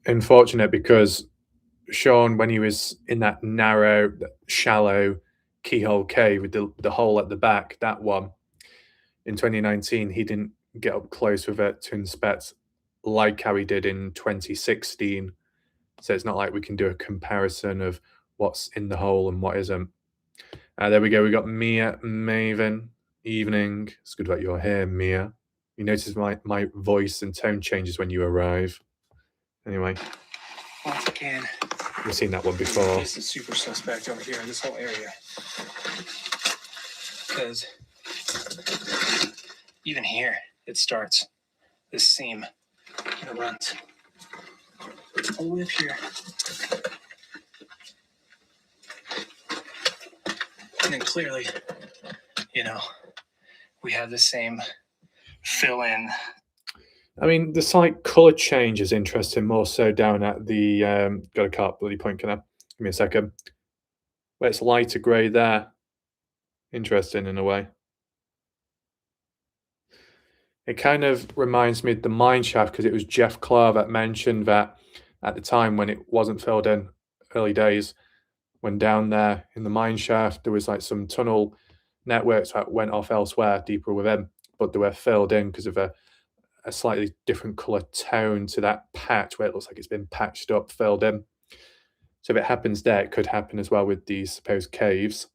unfortunate because Sean, when he was in that narrow, shallow keyhole cave with the hole at the back, that one, in 2019, he didn't get up close with it to inspect like how he did in 2016. So it's not like we can do a comparison of what's in the hole and what isn't. There we go. We got Mia Maven. Evening. It's good that you're here, Mia. You notice my voice and tone changes when you arrive. Anyway. Once again, we've seen that one before. This is super suspect over here, this whole area. Because even here, it starts. This seam, and it runs all the way up here. And then clearly, we have the same fill-in. I mean, the slight colour change is interesting, more so down at the, got a cart bloody pointer now. Give me a second. Where it's lighter grey there. Interesting in a way. It kind of reminds me of the mine shaft because it was Jeff Clark that mentioned that at the time when it wasn't filled in, early days, when down there in the mine shaft, there was like some tunnel networks that went off elsewhere, deeper within, but they were filled in because of a slightly different colour tone to that patch where it looks like it's been patched up, filled in. So if it happens there, it could happen as well with these supposed caves.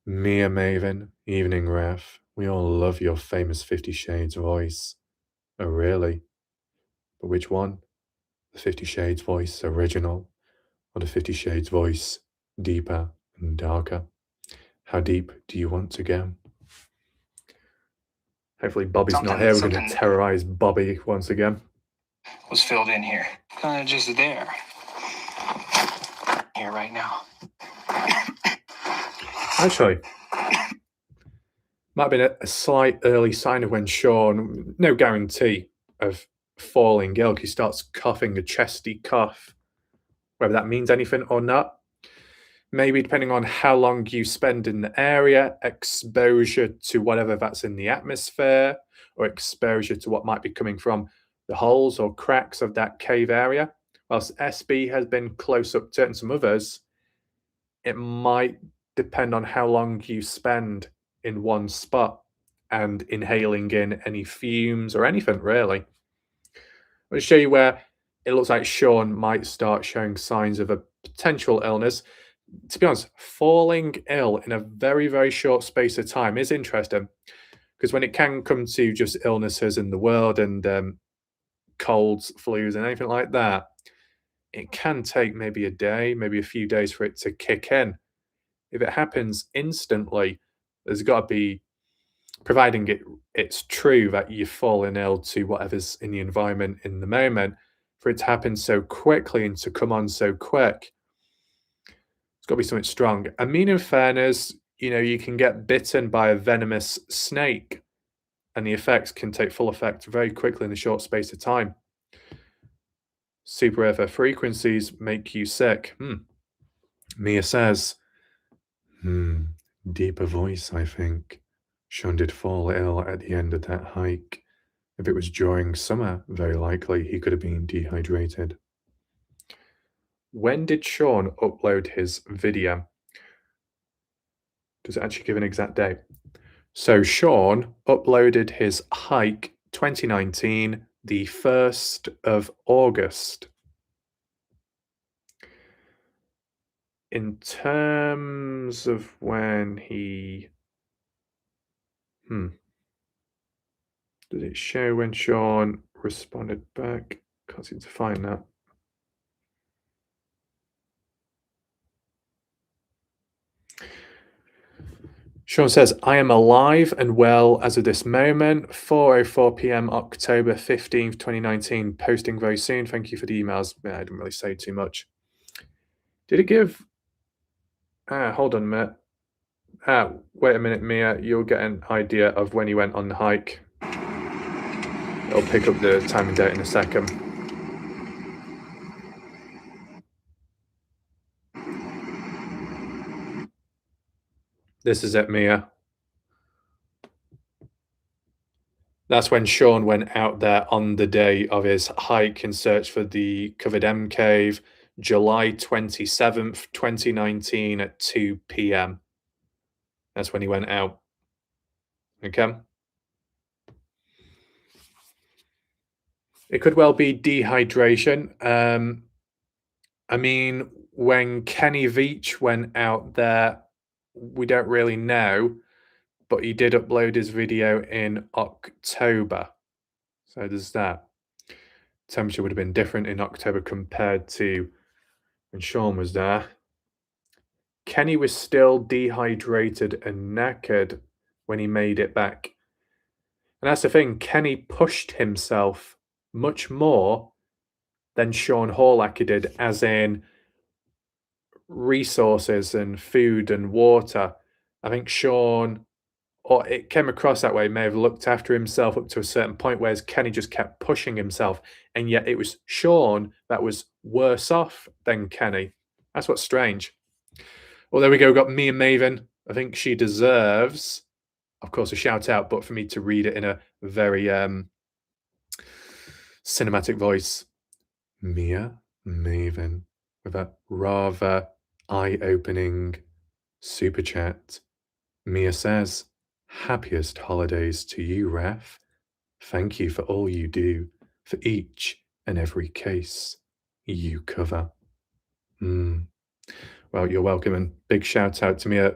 Mia Maven, evening ref. We all love your famous 50 Shades voice. Oh, really? But which one? The 50 Shades voice original, or the 50 Shades voice deeper and darker? How deep do you want to go? Hopefully Bobby's not here. We're going to terrorize Bobby once again. Was filled in here. Kind of just there. Here right now. Actually, might have been a slight early sign of when Sean, no guarantee of falling ill, he starts coughing a chesty cough, whether that means anything or not. Maybe depending on how long you spend in the area, exposure to whatever that's in the atmosphere, or exposure to what might be coming from the holes or cracks of that cave area. Whilst SB has been close up to it and some others, it might depend on how long you spend in one spot and inhaling in any fumes or anything, really. I'll show you where it looks like Sean might start showing signs of a potential illness. To be honest, falling ill in a very, very short space of time is interesting because when it can come to just illnesses in the world and colds, flus, and anything like that, it can take maybe a day, maybe a few days for it to kick in. If it happens instantly, there's got to be, providing it's true that you've fallen ill to whatever's in the environment in the moment, for it to happen so quickly and to come on so quick, it's got to be something strong. I mean, in fairness, you can get bitten by a venomous snake and the effects can take full effect very quickly in a short space of time. Super Earth frequencies make you sick. Mia says, deeper voice, I think. Sean did fall ill at the end of that hike. If it was during summer, very likely he could have been dehydrated. When did Sean upload his video? Does it actually give an exact date? So Sean uploaded his hike 2019, the 1st of August. In terms of when he did it show when Sean responded back? Can't seem to find that. Sean says, I am alive and well as of this moment, 4:04 p.m. October 15th, 2019. Posting very soon. Thank you for the emails. I didn't really say too much. Did it give... hold on a minute. Wait a minute, Mia. You'll get an idea of when he went on the hike. I'll pick up the time and date in a second. This is it, Mia. That's when Sean went out there on the day of his hike in search for the covered M cave, July 27th, 2019 at 2 p.m. That's when he went out. Okay? It could well be dehydration. I mean, when Kenny Veach went out there, we don't really know, but he did upload his video in October. So there's that. Temperature would have been different in October compared to when Sean was there. Kenny was still dehydrated and knackered when he made it back. And that's the thing, Kenny pushed himself much more than Sean Horlacker did, as in resources and food and water. I think Sean, or it came across that way, may have looked after himself up to a certain point, whereas Kenny just kept pushing himself. And yet it was Sean that was worse off than Kenny. That's what's strange. Well, there we go. We've got Mia Maven. I think she deserves, of course, a shout out, but for me to read it in a very cinematic voice. Mia Maven with a rather eye-opening super chat. Mia says, happiest holidays to you, Ref. Thank you for all you do for each and every case you cover. Well, you're welcome, and big shout out to Mia.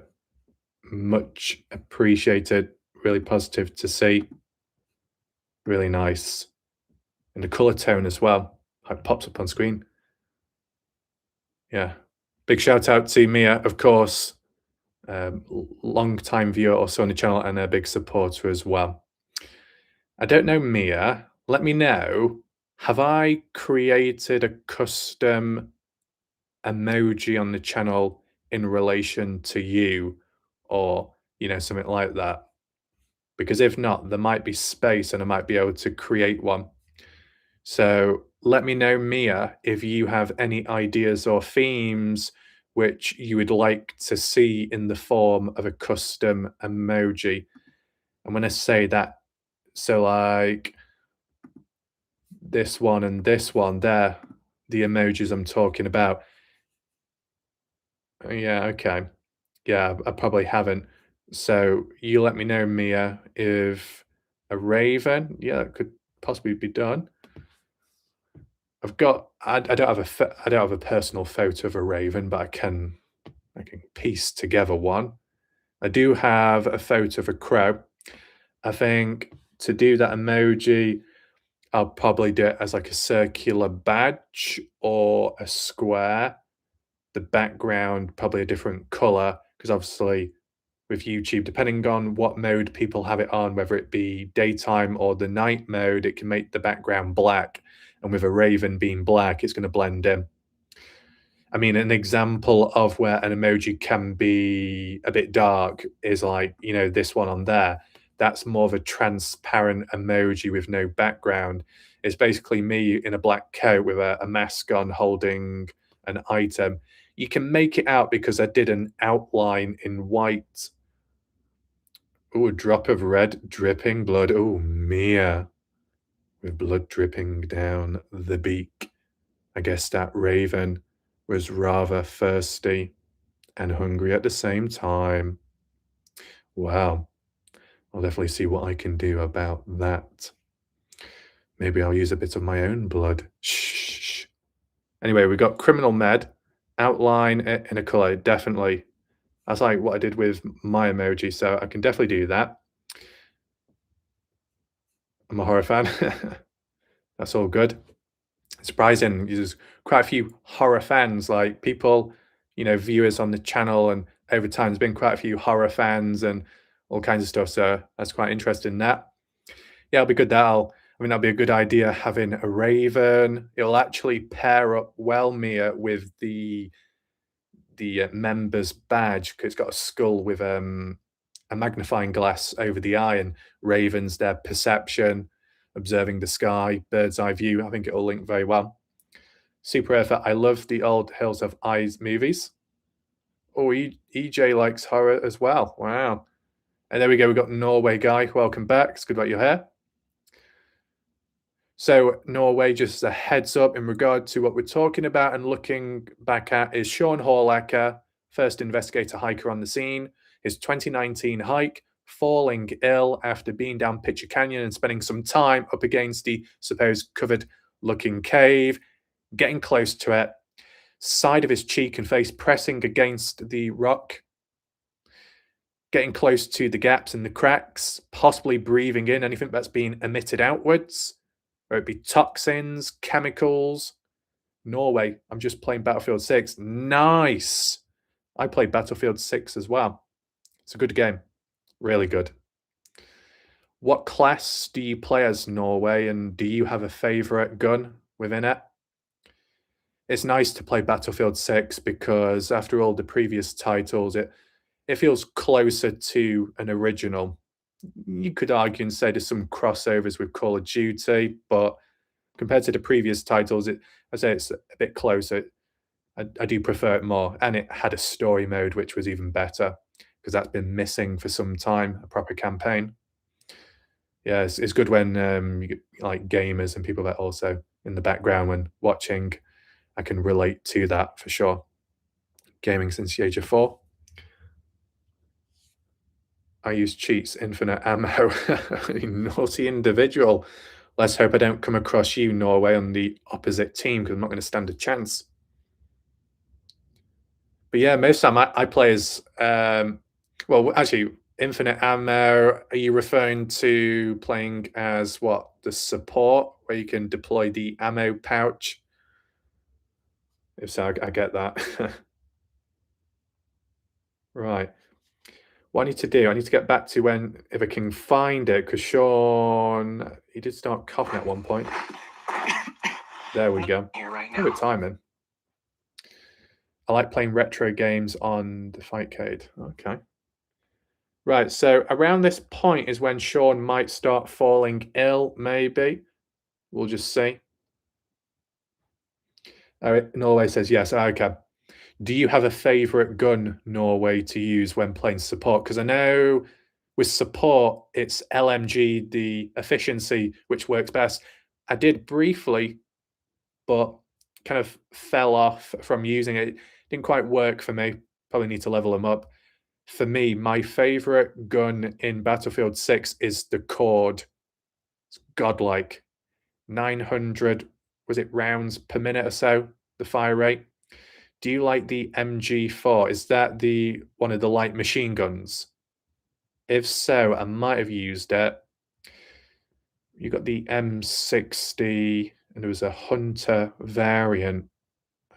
Much appreciated. Really positive to see. Really nice. And the color tone as well. How it pops up on screen. Yeah. Big shout out to Mia, of course. Long time viewer also on the channel and a big supporter as well. I don't know, Mia. Let me know. Have I created a custom emoji on the channel in relation to you, or something like that? Because if not, there might be space and I might be able to create one. So let me know, Mia, if you have any ideas or themes which you would like to see in the form of a custom emoji. And when I say that, so like this one and this one, they're the emojis I'm talking about. Yeah, okay. Yeah, I probably haven't. So you let me know, Mia, if a raven, yeah, it could possibly be done. I don't have a personal photo of a raven, but I can piece together one. I do have a photo of a crow. I think to do that emoji, I'll probably do it as like a circular badge or a square. The background, probably a different color, because obviously with YouTube, depending on what mode people have it on, whether it be daytime or the night mode, it can make the background black. And with a raven being black, it's going to blend in. I mean, an example of where an emoji can be a bit dark is like, this one on there. That's more of a transparent emoji with no background. It's basically me in a black coat with a mask on holding an item. You can make it out because I did an outline in white. Oh, a drop of red dripping blood. Oh, Mia. With blood dripping down the beak. I guess that raven was rather thirsty and hungry at the same time. Wow. I'll definitely see what I can do about that. Maybe I'll use a bit of my own blood. Shh. Anyway, we've got Criminal Med. Outline it in a color, definitely. That's like what I did with my emoji, so I can definitely do that. I'm a horror fan. That's all good. Surprising, there's quite a few horror fans, like people, viewers on the channel, and over time there's been quite a few horror fans and all kinds of stuff. So that's quite interesting. That, yeah, it'll be good. That'll be a good idea having a raven. It'll actually pair up well, Mia, with the member's badge because it's got a skull with a magnifying glass over the eye, and ravens, their perception, observing the sky, bird's eye view. I think it'll link very well. Super effort. I love the old Hills of Eyes movies. Oh, EJ likes horror as well. Wow. And there we go. We've got Norway guy. Welcome back. It's good about your hair. So Norway, just as a heads up in regard to what we're talking about and looking back at, is Sean Horlacker, first investigator hiker on the scene. His 2019 hike, falling ill after being down Pitcher Canyon and spending some time up against the supposed covered looking cave, getting close to it, side of his cheek and face pressing against the rock, getting close to the gaps and the cracks, possibly breathing in anything that's being emitted outwards, whether it be toxins, chemicals. Norway, I'm just playing Battlefield 6. Nice. I played Battlefield 6 as well. It's a good game. Really good. What class do you play as, Norway, and do you have a favorite gun within it? It's nice to play Battlefield 6 because after all the previous titles, it feels closer to an original. You could argue and say there's some crossovers with Call of Duty, but compared to the previous titles, I say it's a bit closer. I do prefer it more, and it had a story mode which was even better because that's been missing for some time, a proper campaign. Yeah, it's good when you get like gamers and people that also in the background when watching. I can relate to that for sure. Gaming since the age of 4. I use cheats, infinite ammo. Naughty individual. Let's hope I don't come across you, Norway, on the opposite team because I'm not going to stand a chance. But yeah, most of the time I play as, well, actually, infinite ammo. Are you referring to playing as what? The support, where you can deploy the ammo pouch? If so, I get that. Right. What I need to do, I need to get back to when, if I can find it, because Sean, he did start coughing at one point. There we go. Good timing. I like playing retro games on the Fightcade. Okay. Right, so around this point is when Sean might start falling ill, maybe. We'll just see. Norway says yes. Okay. Do you have a favorite gun, Norway, to use when playing support? Because I know with support, it's LMG, the efficiency, which works best. I did briefly, but kind of fell off from using it. Didn't quite work for me. Probably need to level them up. For me, my favorite gun in Battlefield 6 is the Cord. It's godlike. 900, was it rounds per minute or so, the fire rate? Do you like the MG4? Is that one of the light machine guns? If so, I might have used it. You got the M60, and there was a Hunter variant.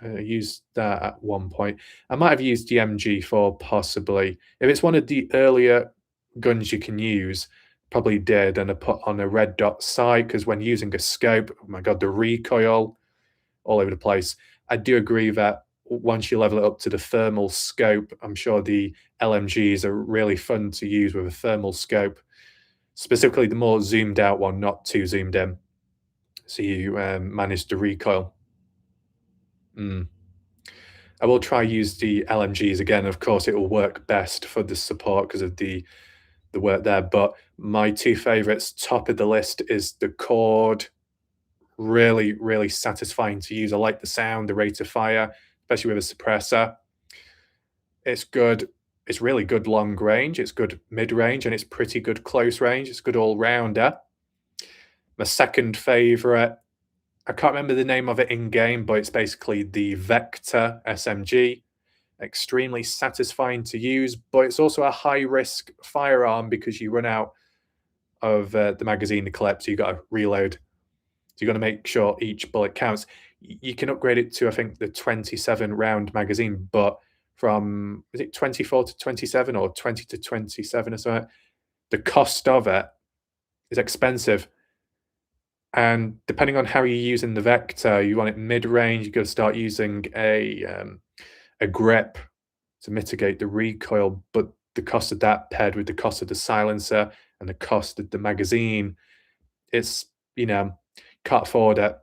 I used that at one point. I might have used the MG4 possibly. If it's one of the earlier guns you can use, probably did, and I put on a red dot sight because when using a scope, oh my god, the recoil all over the place. I do agree that once you level it up to the thermal scope, I'm sure the LMGs are really fun to use with a thermal scope, specifically the more zoomed out one, not too zoomed in. So you manage the recoil. I will try use the LMGs again. Of course, it will work best for the support because of the work there. But my two favorites, top of the list, is the Cord. Really, really satisfying to use. I like the sound, the rate of fire, especially with a suppressor. It's good. It's really good long range. It's good mid range, and it's pretty good close range. It's good all rounder. My second favorite, I can't remember the name of it in game, but it's basically the Vector SMG. Extremely satisfying to use, but it's also a high risk firearm because you run out of the magazine to collect, so you got to reload. So you got to make sure each bullet counts. You can upgrade it to, I think, the 27 round magazine, but from, is it 24 to 27 or 20 to 27 or something? The cost of it is expensive. And depending on how you're using the Vector, you want it mid range, you got to start using a grip to mitigate the recoil, but the cost of that paired with the cost of the silencer and the cost of the magazine, it's, can't afford it.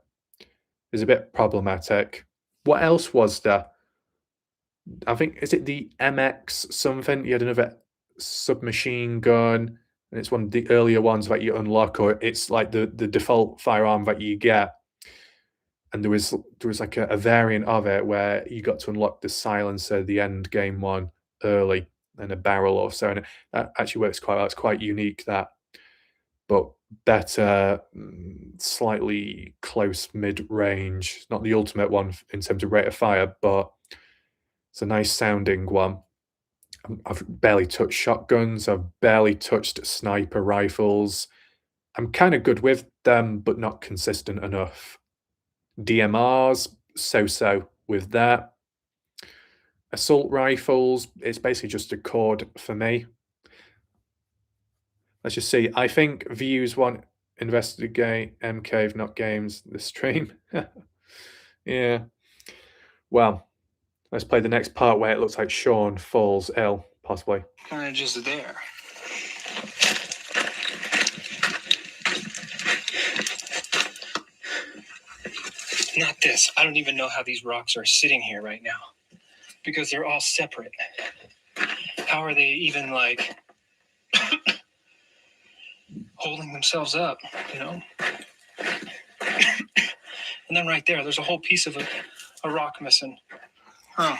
It's a bit problematic. What else was there? I think, is it the MX something? You had another submachine gun, and it's one of the earlier ones that you unlock, or it's like the default firearm that you get. And there was like a variant of it where you got to unlock the silencer, the end game one, early, and a barrel or so, and that actually works quite well. It's quite unique, that, but better, slightly close mid-range. Not the ultimate one in terms of rate of fire, but it's a nice sounding one. I've barely touched shotguns. I've barely touched sniper rifles. I'm kind of good with them, but not consistent enough. DMRs, so-so with that. Assault rifles, it's basically just a chord for me. Let's just see. I think views want investigate MCave, not games, the stream. Yeah. Well, let's play the next part where it looks like Sean falls ill, possibly. Kind of just there. Not this. I don't even know how these rocks are sitting here right now because they're all separate. How are they even like holding themselves up, you know? And then right there, there's a whole piece of a rock missing. Huh.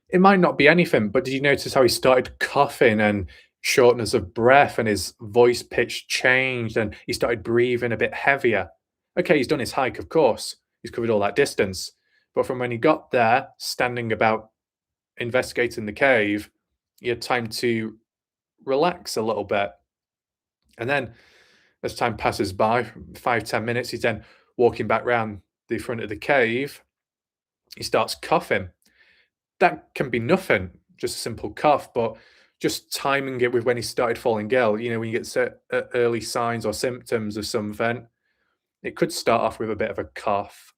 It might not be anything, but did you notice how he started coughing and shortness of breath and his voice pitch changed and he started breathing a bit heavier? Okay, he's done his hike, of course. He's covered all that distance. But from when he got there, standing about investigating the cave, he had time to relax a little bit. And then as time passes by, 5-10 minutes, he's then walking back round the front of the cave. He starts coughing. That can be nothing, just a simple cough, but just timing it with when he started falling ill, when you get early signs or symptoms of something, it could start off with a bit of a cough,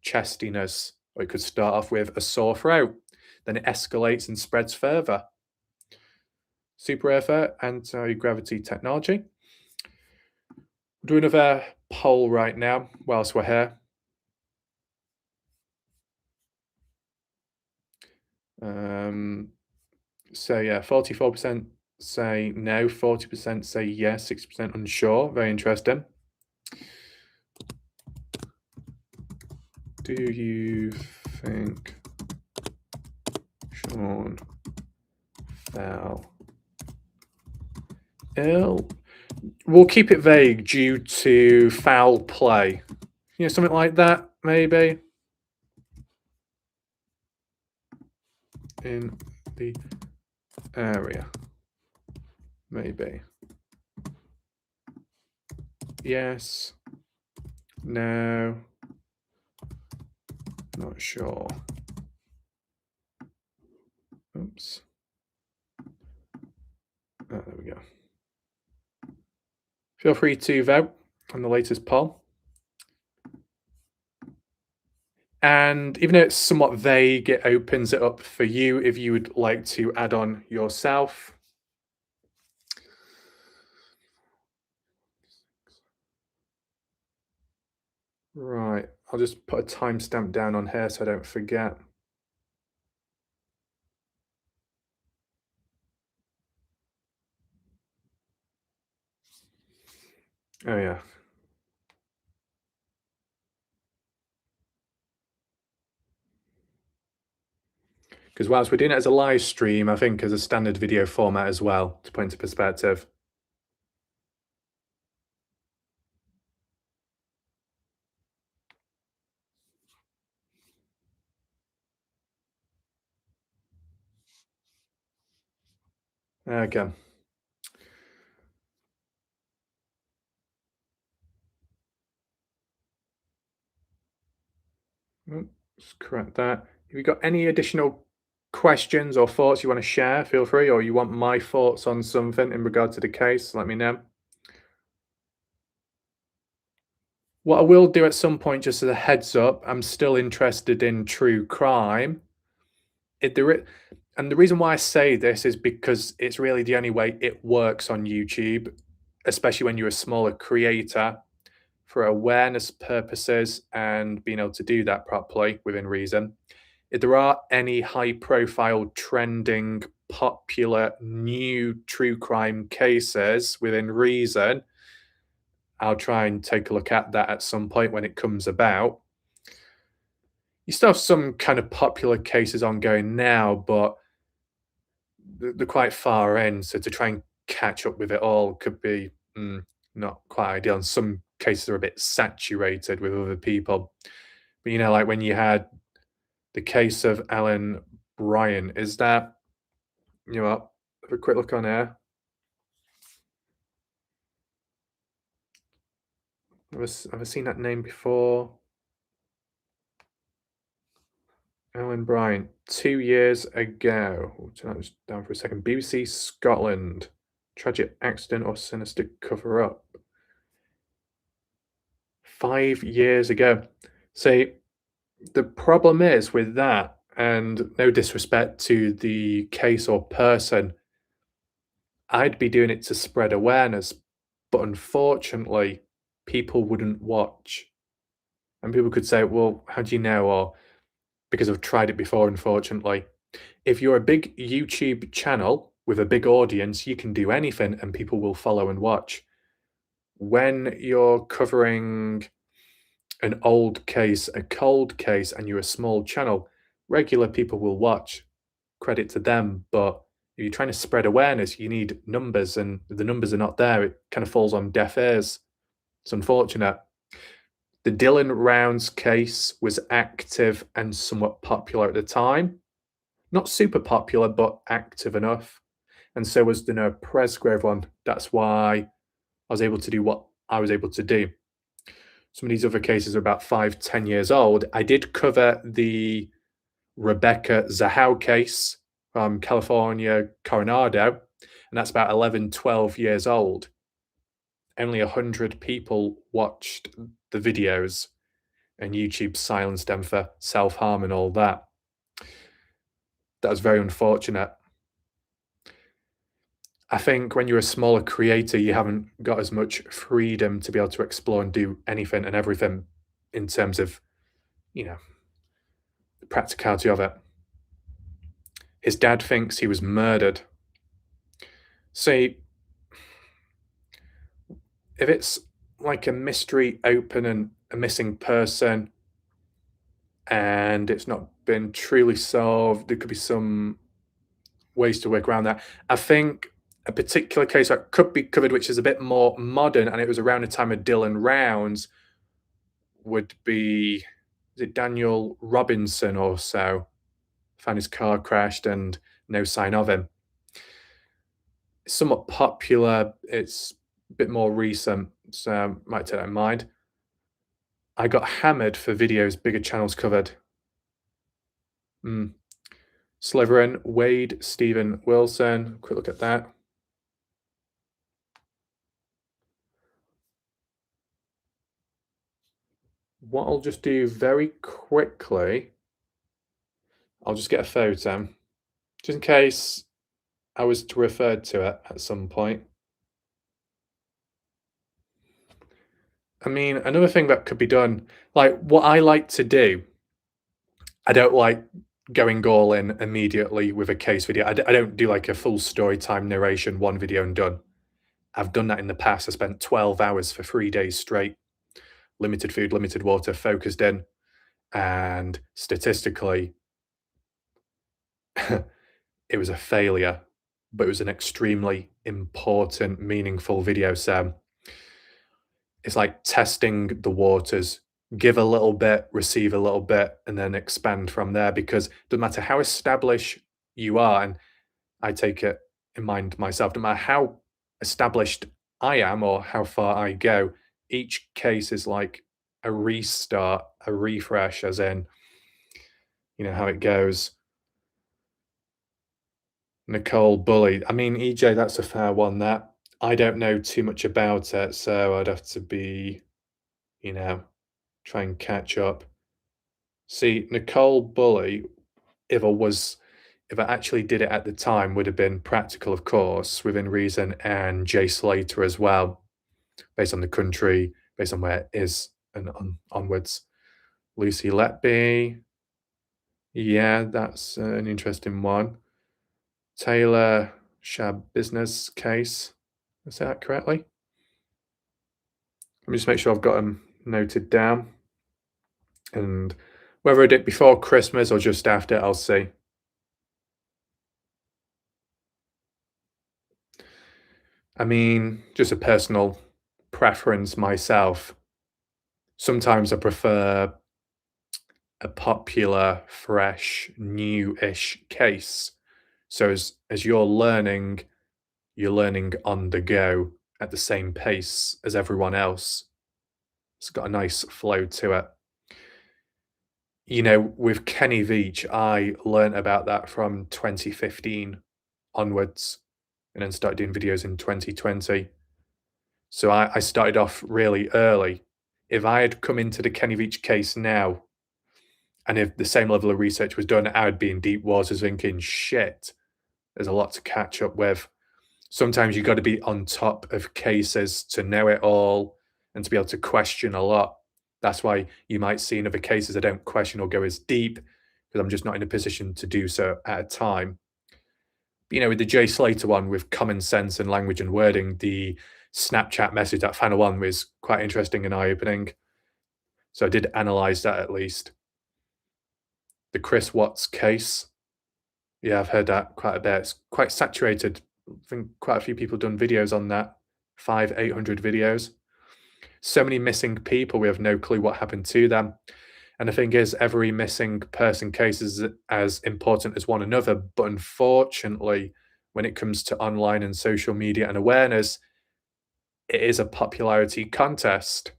chestiness, or it could start off with a sore throat. Then it escalates and spreads further. Super Earther, anti-gravity technology. Do another poll right now whilst we're here. So yeah, 44% say no, 40% say yes, 6% unsure. Very interesting. Do you think Sean fell ill? We'll keep it vague due to foul play. Something like that, maybe. In the area. Maybe. Yes. No. Not sure. Oops. Oh, there we go. Feel free to vote on the latest poll. And even though it's somewhat vague, it opens it up for you if you would like to add on yourself. Right, I'll just put a timestamp down on here so I don't forget. Oh yeah. Because whilst we're doing it as a live stream, I think as a standard video format as well, to put into perspective. Again. Just correct that. Have you got any additional questions or thoughts you want to share? Feel free, or you want my thoughts on something in regard to the case, let me know. What I will do at some point, just as a heads up, I'm still interested in true crime. It, there, and the reason why I say this is because it's really the only way it works on YouTube, especially when you're a smaller creator, for awareness purposes and being able to do that properly within reason. If there are any high profile, trending, popular, new true crime cases within reason, I'll try and take a look at that at some point when it comes about. You still have some kind of popular cases ongoing now, but they're quite far in. So to try and catch up with it all could be not quite ideal. And some cases are a bit saturated with other people. But like when you had the case of Alan Bryan, is that, what? Have a quick look on air. Have I seen that name before? Alan Bryan, 2 years ago. Turn that just down for a second. BBC Scotland. Tragic accident or sinister cover up. 5 years ago. See, the problem is with that, and no disrespect to the case or person, I'd be doing it to spread awareness, but unfortunately, people wouldn't watch. And people could say, well, how do you know? Or because I've tried it before, unfortunately. If you're a big YouTube channel with a big audience, you can do anything and people will follow and watch. When you're covering an old case, a cold case, and you're a small channel, regular people will watch. Credit to them. But if you're trying to spread awareness, you need numbers, and the numbers are not there. It kind of falls on deaf ears. It's unfortunate. The Dylan Rounds case was active and somewhat popular at the time. Not super popular, but active enough. And so was the Noah Presgrave one. That's why I was able to do what I was able to do. Some of these other cases are about 5-10 years old. I did cover the Rebecca Zahau case from California, Coronado, and that's about 11-12 years old. Only 100 people watched the videos, and YouTube silenced them for self-harm and all that. That was very unfortunate. I think when you're a smaller creator, you haven't got as much freedom to be able to explore and do anything and everything in terms of, the practicality of it. His dad thinks he was murdered. See, if it's like a mystery open and a missing person and it's not been truly solved, there could be some ways to work around that. I think a particular case that could be covered, which is a bit more modern, and it was around the time of Dylan Rounds, would be, is it Daniel Robinson or so? Found his car crashed and no sign of him. It's somewhat popular. It's a bit more recent, so might take that in mind. I got hammered for videos bigger channels covered. Slytherin, Wade, Stephen Wilson. Quick look at that. What I'll just do very quickly, I'll just get a photo, just in case I was to refer to it at some point. I mean, another thing that could be done, like what I like to do, I don't like going all in immediately with a case video. I don't do like a full story time narration, one video and done. I've done that in the past. I spent 12 hours for 3 days straight, limited food, limited water, focused in, and statistically, it was a failure, but it was an extremely important, meaningful video. So it's like testing the waters, give a little bit, receive a little bit, and then expand from there, because it doesn't matter how established you are, and I take it in mind myself, no matter how established I am or how far I go, each case is like a restart, a refresh, as in, how it goes. Nicole Bully. I mean, EJ, that's a fair one, that. I don't know too much about it, so I'd have to be, you know, try and catch up. See, Nicole Bully, if I actually did it at the time, would have been practical, of course, within reason, and Jay Slater as well, based on the country, based on where it is, and onwards. Lucy Letby. Yeah, that's an interesting one. Taylor Shab business case. Is that correctly? Let me just make sure I've got them noted down. And whether I did it before Christmas or just after, I'll see. I mean, just a personal preference myself. Sometimes I prefer a popular, fresh, new-ish case. So as you're learning on the go at the same pace as everyone else. It's got a nice flow to it. With Kenny Veach, I learnt about that from 2015 onwards and then started doing videos in 2020. So I started off really early. If I had come into the Kenny Veach case now, and if the same level of research was done, I would be in deep waters thinking, shit, there's a lot to catch up with. Sometimes you got to be on top of cases to know it all and to be able to question a lot. That's why you might see in other cases I don't question or go as deep because I'm just not in a position to do so at a time. But, with the Jay Slater one with common sense and language and wording, the Snapchat message, that final one was quite interesting and eye-opening. So I did analyze that at least. The Chris Watts case. Yeah, I've heard that quite a bit. It's quite saturated. I think quite a few people done videos on that. 800 videos. So many missing people, we have no clue what happened to them. And the thing is, every missing person case is as important as one another. But unfortunately, when it comes to online and social media and awareness, it is a popularity contest.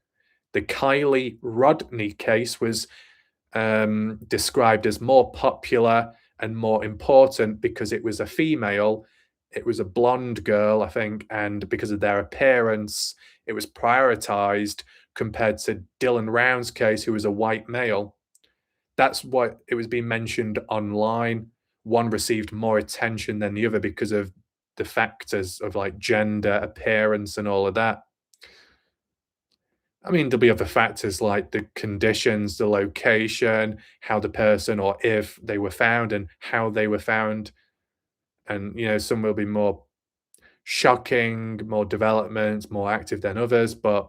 The Kylie Rodney case was described as more popular and more important because it was a female. It was a blonde girl, I think, and because of their appearance, it was prioritized compared to Dylan Round's case, who was a white male. That's what it was being mentioned online. One received more attention than the other because of the factors of like gender, appearance, and all of that. I mean, there'll be other factors like the conditions, the location, how the person or if they were found and how they were found. And, some will be more shocking, more development, more active than others. But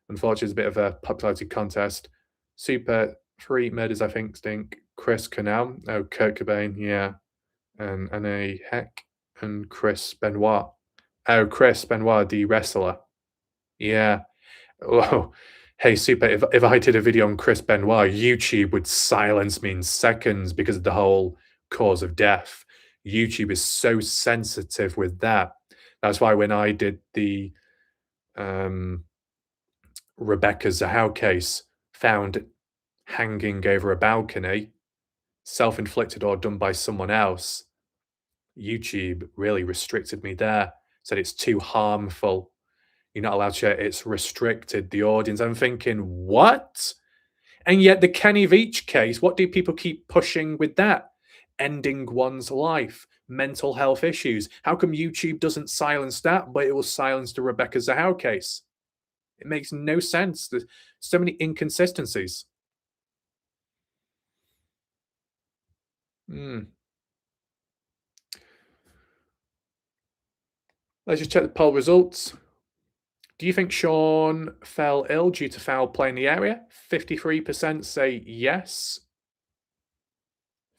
unfortunately, it's a bit of a popularity contest. Super 3 murders, I think, stink. Chris Cornell. Oh, Kurt Cobain, yeah. And Anna Heck and Chris Benoit. Oh, Chris Benoit, the wrestler. Yeah. Oh, hey, Super, if I did a video on Chris Benoit, YouTube would silence me in seconds because of the whole cause of death. YouTube is so sensitive with that. That's why when I did the Rebecca Zahau case, found hanging over a balcony, self-inflicted or done by someone else, YouTube really restricted me there, said it's too harmful. You're not allowed to share. It's restricted the audience. I'm thinking, what? And yet the Kenny Veach case, what do people keep pushing with that? Ending one's life, mental health issues. How come YouTube doesn't silence that, but it will silence the Rebecca Zahau case? It makes no sense. There's so many inconsistencies. Let's just check the poll results. Do you think Sean fell ill due to foul play in the area? 53% say yes.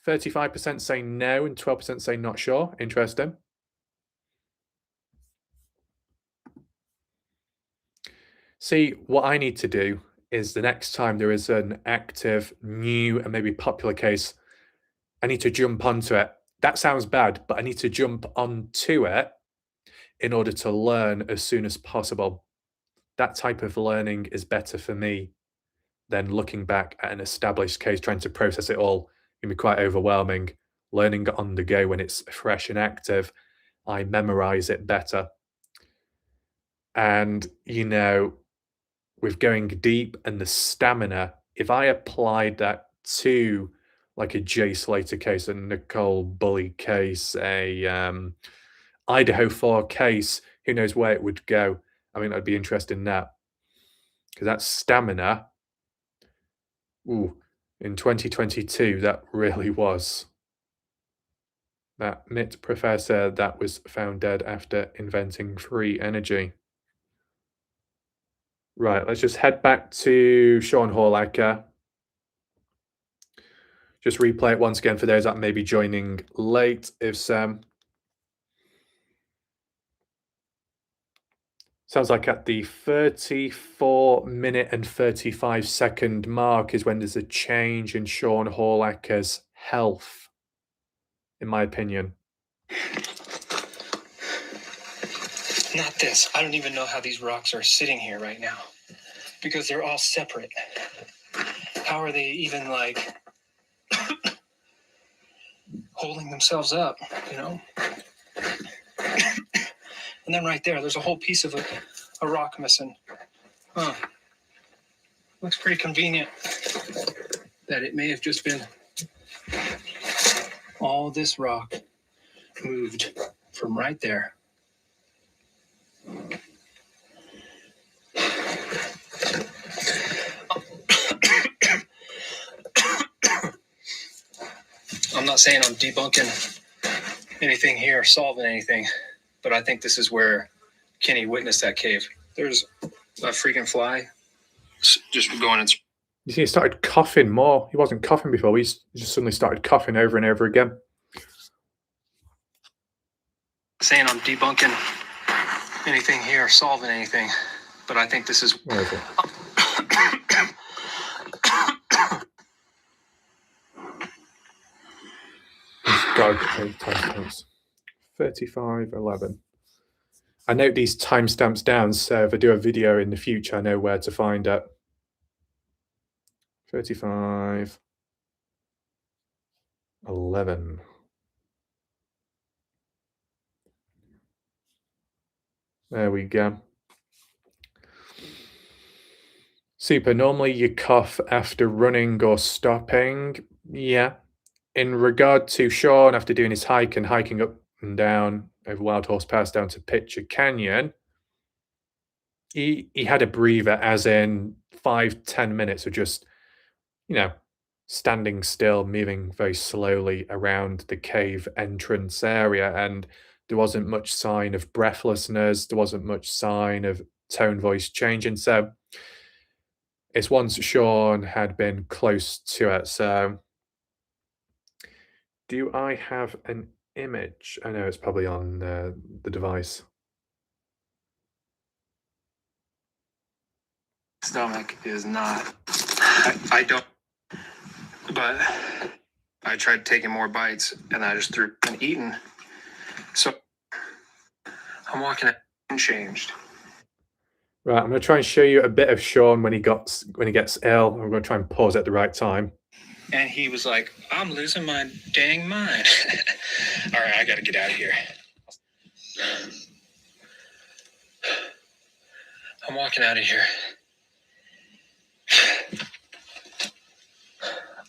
35% say no and 12% say not sure. Interesting. See, what I need to do is the next time there is an active, new, and maybe popular case, I need to jump onto it that sounds bad, but I need to jump onto it in order to learn as soon as possible. That type of learning is better for me than looking back at an established case, trying to process it all. It can be quite overwhelming. Learning on the go when it's fresh and active, I memorize it better. And, with going deep and the stamina, if I applied that to like a Jay Slater case, a Nicole Bully case, a Idaho 4 case, who knows where it would go. I mean, I'd be interested in that because that stamina, ooh, in 2022, that really was. That MIT professor that was found dead after inventing free energy. Right, let's just head back to Sean Horlacher. Just replay it once again for those that may be joining late. If Sounds like at the 34-minute and 35-second mark is when there's a change in Sean Horlacher's health, in my opinion. Not this. I don't even know how these rocks are sitting here right now because they're all separate. How are they even like holding themselves up, And then right there's a whole piece of a rock missing. Huh. Looks pretty convenient that it may have just been all this rock moved from right there. I'm not saying I'm debunking anything here, solving anything, but I think this is where Kenny witnessed that cave. There's a freaking fly just going in. You see, he started coughing more. He wasn't coughing before. He just suddenly started coughing over and over again. Saying I'm debunking anything here, solving anything, but I think this is. Where is it? Timestamps. 35:11. I note these timestamps down, so if I do a video in the future, I know where to find it. 35:11. There we go. Super. Normally you cough after running or stopping. Yeah. In regard to Sean, after doing his hike and hiking up and down over Wild Horse Pass down to Pitcher Canyon, he had a breather, as in 5-10 minutes of just, standing still, moving very slowly around the cave entrance area, and there wasn't much sign of breathlessness. There wasn't much sign of tone voice changing. So it's once Sean had been close to it. So do I have an image? I know it's probably on the device. Stomach is not. I don't. But I tried taking more bites, and I just threw and eaten. So I'm walking out and changed. Right, I'm going to try and show you a bit of Sean when he gets ill. I'm going to try and pause at the right time. And he was like, "I'm losing my dang mind." All right, I got to get out of here. I'm walking out of here.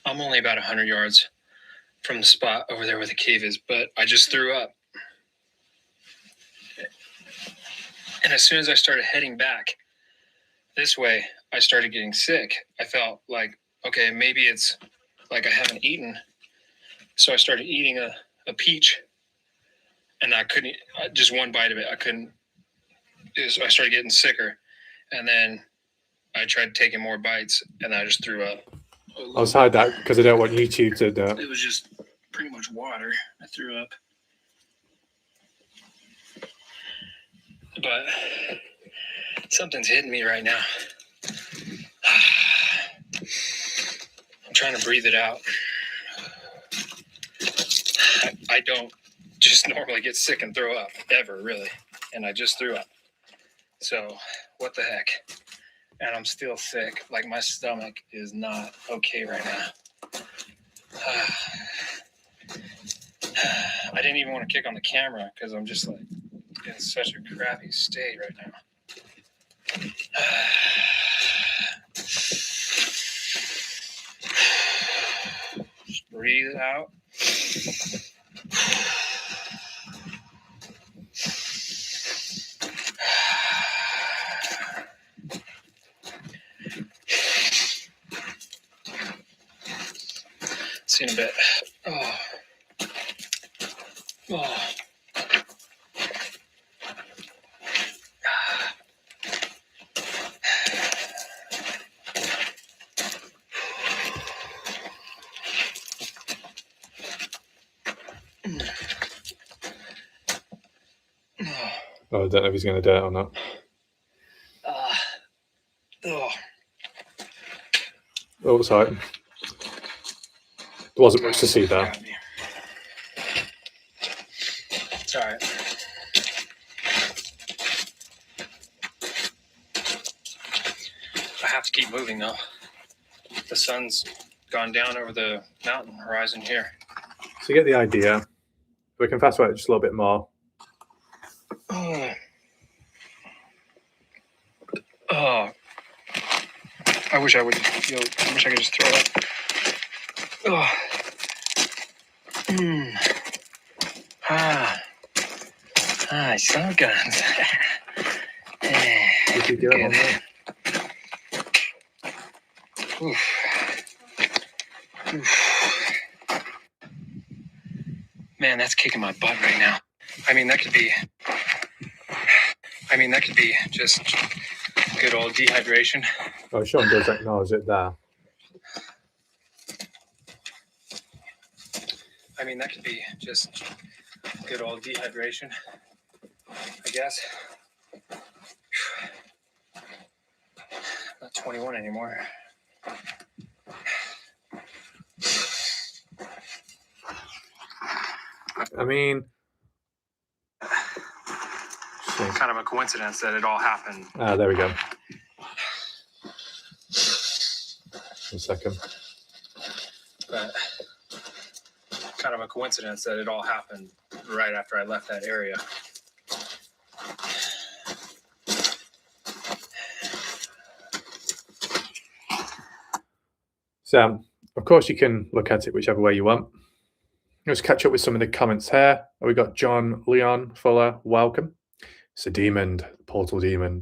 I'm only about 100 yards from the spot over there where the cave is, but I just threw up. And as soon as I started heading back this way, I started getting sick. I felt like, okay, maybe it's like I haven't eaten. So I started eating a peach, and I couldn't, just one bite of it, I couldn't. I started getting sicker. And then I tried taking more bites, and I just threw up. I'll just hide that because I don't want YouTube to do it. It was just pretty much water. I threw up. But something's hitting me right now. I'm trying to breathe it out. I don't just normally get sick and throw up, ever, really. And I just threw up. So, what the heck? And I'm still sick. Like, my stomach is not okay right now. I didn't even want to kick on the camera because I'm just like in such a crappy state right now. Just breathe it out. See you in a bit. Oh. Oh. Oh, I don't know if he's going to do it or not. Oh, sorry. There wasn't much to see there. It's all right. I have to keep moving though. The sun's gone down over the mountain horizon here. So you get the idea. We can fast forward just a little bit more. Oh, I wish I could just throw up. Oh. Sun guns. Did you do it on that? Man, that's kicking my butt right now. I mean, that could be just good old dehydration. Oh, Sean does acknowledge it there. I mean, that could be just good old dehydration, I guess. Not 21 anymore. I mean, kind of a coincidence that it all happened. Ah, there we go. A second. But kind of a coincidence that it all happened right after I left that area. So, of course, you can look at it whichever way you want. Let's catch up with some of the comments here. We got John Leon Fuller, welcome. It's a demon, portal demon.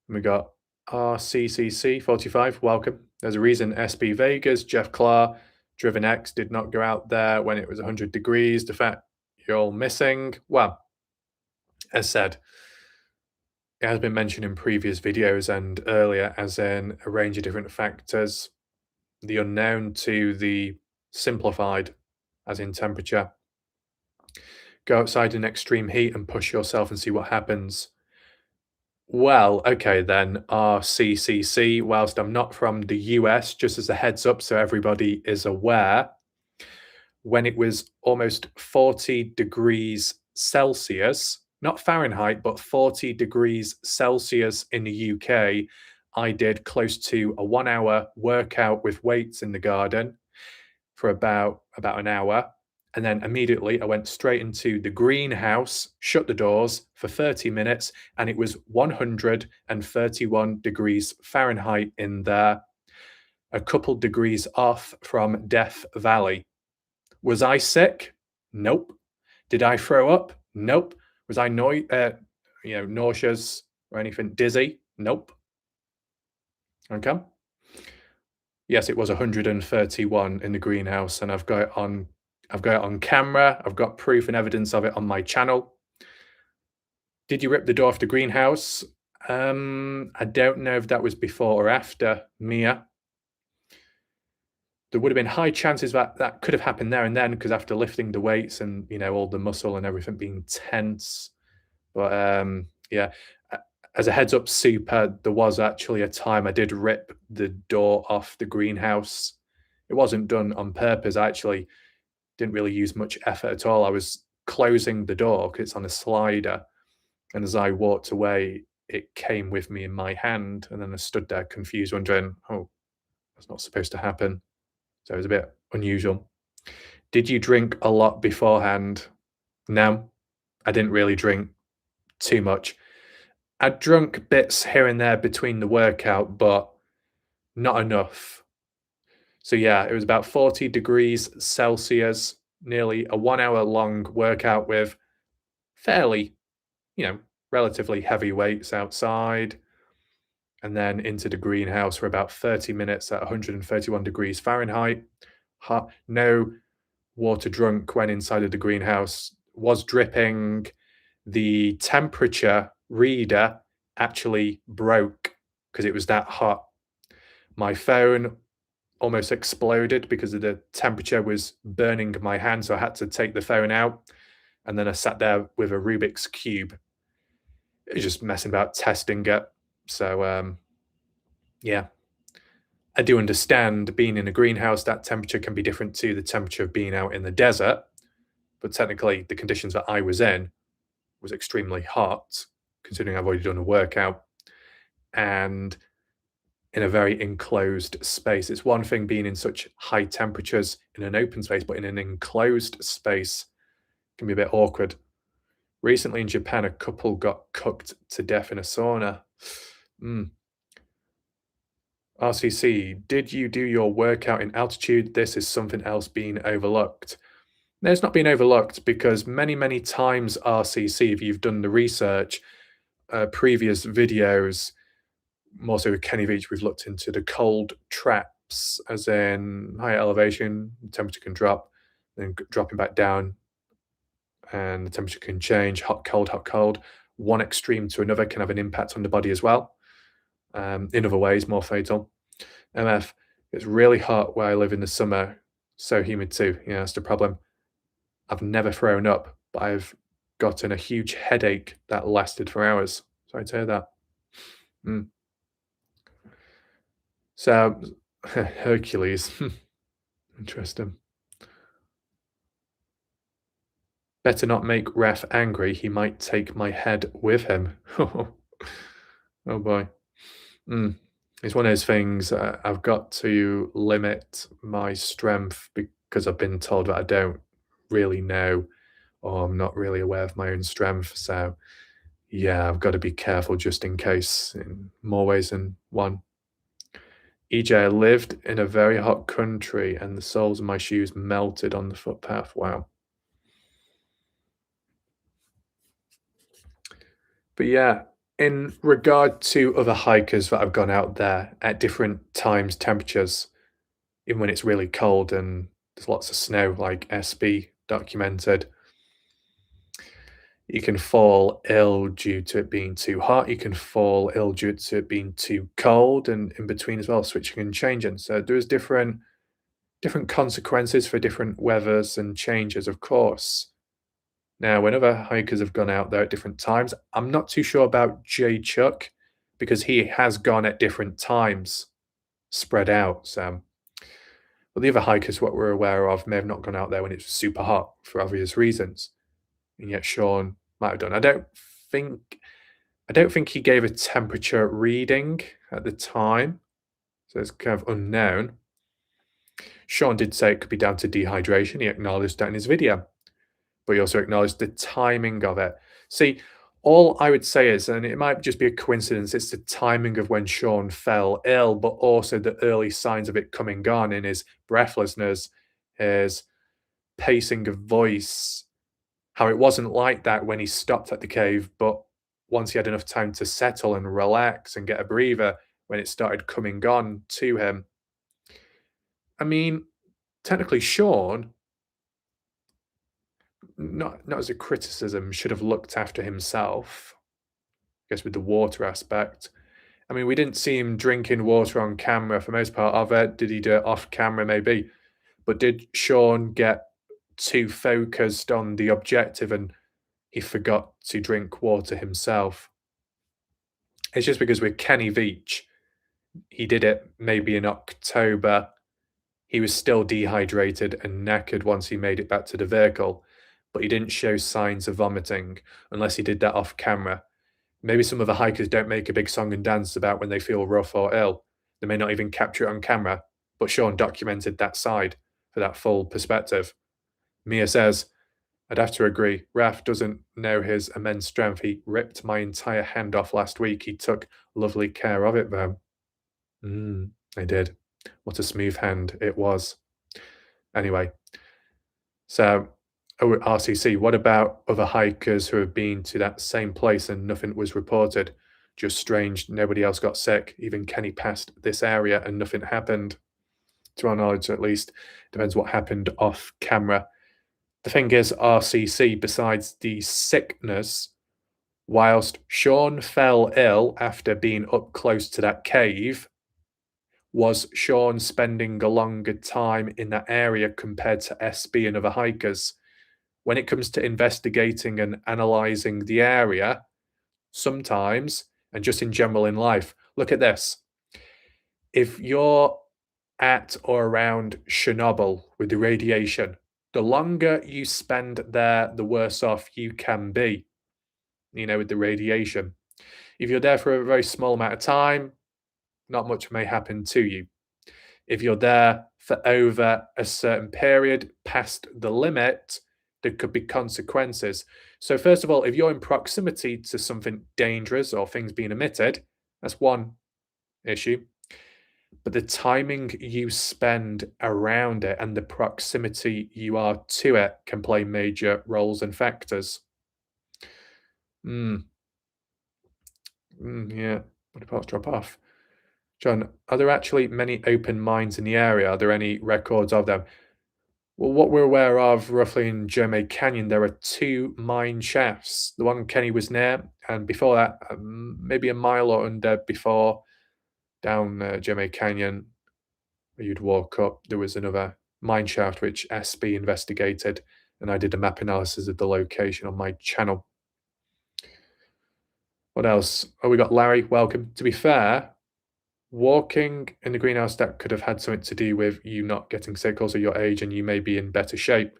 And we got RCCC45, welcome. There's a reason SB Vegas, Jeff Clark, Driven X did not go out there when it was 100 degrees. The fact you're all missing. Well, as said, it has been mentioned in previous videos and earlier as in a range of different factors. The unknown to the simplified, as in temperature. Go outside in extreme heat and push yourself and see what happens. Well, okay then, RCCC, whilst I'm not from the US, just as a heads up so everybody is aware, when it was almost 40 degrees Celsius, not Fahrenheit, but 40 degrees Celsius in the UK, I did close to a 1 hour workout with weights in the garden for about an hour. And then immediately I went straight into the greenhouse, shut the doors for 30 minutes, and it was 131 degrees Fahrenheit in there, a couple degrees off from Death Valley. Was I sick? Nope. Did I throw up? Nope. Was I nauseous or anything? Dizzy? Nope. Okay. Yes, it was 131 in the greenhouse, and I've got it on camera. I've got proof and evidence of it on my channel. Did you rip the door off the greenhouse? I don't know if that was before or after, Mia. There would have been high chances that could have happened there and then, because after lifting the weights and, all the muscle and everything being tense. But yeah, as a heads up, Super, there was actually a time I did rip the door off the greenhouse. It wasn't done on purpose. I actually Didn't really use much effort at all. I was closing the door because it's on a slider, and as I walked away, it came with me in my hand, and then I stood there confused, wondering, "Oh, that's not supposed to happen." So it was a bit unusual. Did you drink a lot beforehand? No, I didn't really drink too much. I drunk bits here and there between the workout, but not enough. So yeah, it was about 40 degrees Celsius, nearly a 1 hour long workout with fairly, you know, relatively heavy weights outside, and then into the greenhouse for about 30 minutes at 131 degrees Fahrenheit. Hot, no water drunk when inside of the greenhouse, was dripping. The temperature reader actually broke because it was that hot. My phone almost exploded because of the temperature was burning my hand, so I had to take the phone out, and then I sat there with a Rubik's cube. It was just messing about testing it. So yeah, I do understand being in a greenhouse, that temperature can be different to the temperature of being out in the desert, but technically the conditions that I was in was extremely hot, considering I've already done a workout, and in a very enclosed space. It's one thing being in such high temperatures in an open space, but in an enclosed space can be a bit awkward. Recently in Japan, a couple got cooked to death in a sauna. Mm. RCC, did you do your workout in altitude? This is something else being overlooked. No, it's not being overlooked because many, many times, RCC, if you've done the research, previous videos, more so with Kenny Veach, we've looked into the cold traps, as in higher elevation, temperature can drop, then dropping back down, and the temperature can change, hot, cold, hot, cold. One extreme to another can have an impact on the body as well. In other ways, more fatal. MF, it's really hot where I live in the summer, so humid too. Yeah, that's the problem. I've never thrown up, but I've gotten a huge headache that lasted for hours. Sorry to hear that. Mm. So, Hercules. Interesting. Better not make Ref angry. He might take my head with him. Oh boy. Mm. It's one of those things. I've got to limit my strength because I've been told that I don't really know, or I'm not really aware of my own strength. So, yeah, I've got to be careful just in case in more ways than one. EJ, I lived in a very hot country and the soles of my shoes melted on the footpath. Wow. But yeah, in regard to other hikers that have gone out there at different times, temperatures, even when it's really cold and there's lots of snow, like SB documented, you can fall ill due to it being too hot. You can fall ill due to it being too cold, and in between as well, switching and changing. So there's different consequences for different weathers and changes, of course. Now, when other hikers have gone out there at different times, I'm not too sure about Jay Chuck because he has gone at different times, spread out. So, but the other hikers, what we're aware of, may have not gone out there when it's super hot for obvious reasons, and yet Sean might have done. Think, I don't think he gave a temperature reading at the time, so it's kind of unknown. Sean did say it could be down to dehydration. He acknowledged that in his video, but he also acknowledged the timing of it. See, all I would say is, and it might just be a coincidence, it's the timing of when Sean fell ill, but also the early signs of it coming on in his breathlessness, his pacing of voice, how it wasn't like that when he stopped at the cave, but once he had enough time to settle and relax and get a breather, when it started coming on to him. I mean, technically, Sean, not as a criticism, should have looked after himself. I guess with the water aspect. I mean, we didn't see him drinking water on camera for most part of it. Did he do it off camera? Maybe. But did Sean get too focused on the objective and he forgot to drink water himself? It's just because with Kenny Veach, he did it maybe in October. He was still dehydrated and knackered once he made it back to the vehicle, but he didn't show signs of vomiting unless he did that off camera. Maybe some of the hikers don't make a big song and dance about when they feel rough or ill. They may not even capture it on camera, but Sean documented that side for that full perspective. Mia says, I'd have to agree. Raf doesn't know his immense strength. He ripped my entire hand off last week. He took lovely care of it, though. I did. What a smooth hand it was. Anyway, so RCC, what about other hikers who have been to that same place and nothing was reported? Just strange, nobody else got sick. Even Kenny passed this area and nothing happened. To our knowledge, at least. Depends what happened off camera. The thing is, RCC, besides the sickness, whilst Sean fell ill after being up close to that cave, was Sean spending a longer time in that area compared to SB and other hikers? When it comes to investigating and analysing the area, sometimes, and just in general in life, look at this. If you're at or around Chernobyl with the radiation, the longer you spend there, the worse off you can be, with the radiation. If you're there for a very small amount of time, not much may happen to you. If you're there for over a certain period past the limit, there could be consequences. So first of all, if you're in proximity to something dangerous or things being emitted, that's one issue. But the timing you spend around it and the proximity you are to it can play major roles and factors. Yeah, what parts drop off? John, are there actually many open mines in the area? Are there any records of them? Well, what we're aware of roughly in Jeremy Canyon, there are 2 mine shafts. The one Kenny was near, and before that, maybe a mile or under before, down Jeremy Canyon, where you'd walk up, there was another mine shaft which SB investigated, and I did a map analysis of the location on my channel. What else? Oh, we got Larry, welcome. To be fair, walking in the greenhouse, that could have had something to do with you not getting sick, also your age, and you may be in better shape.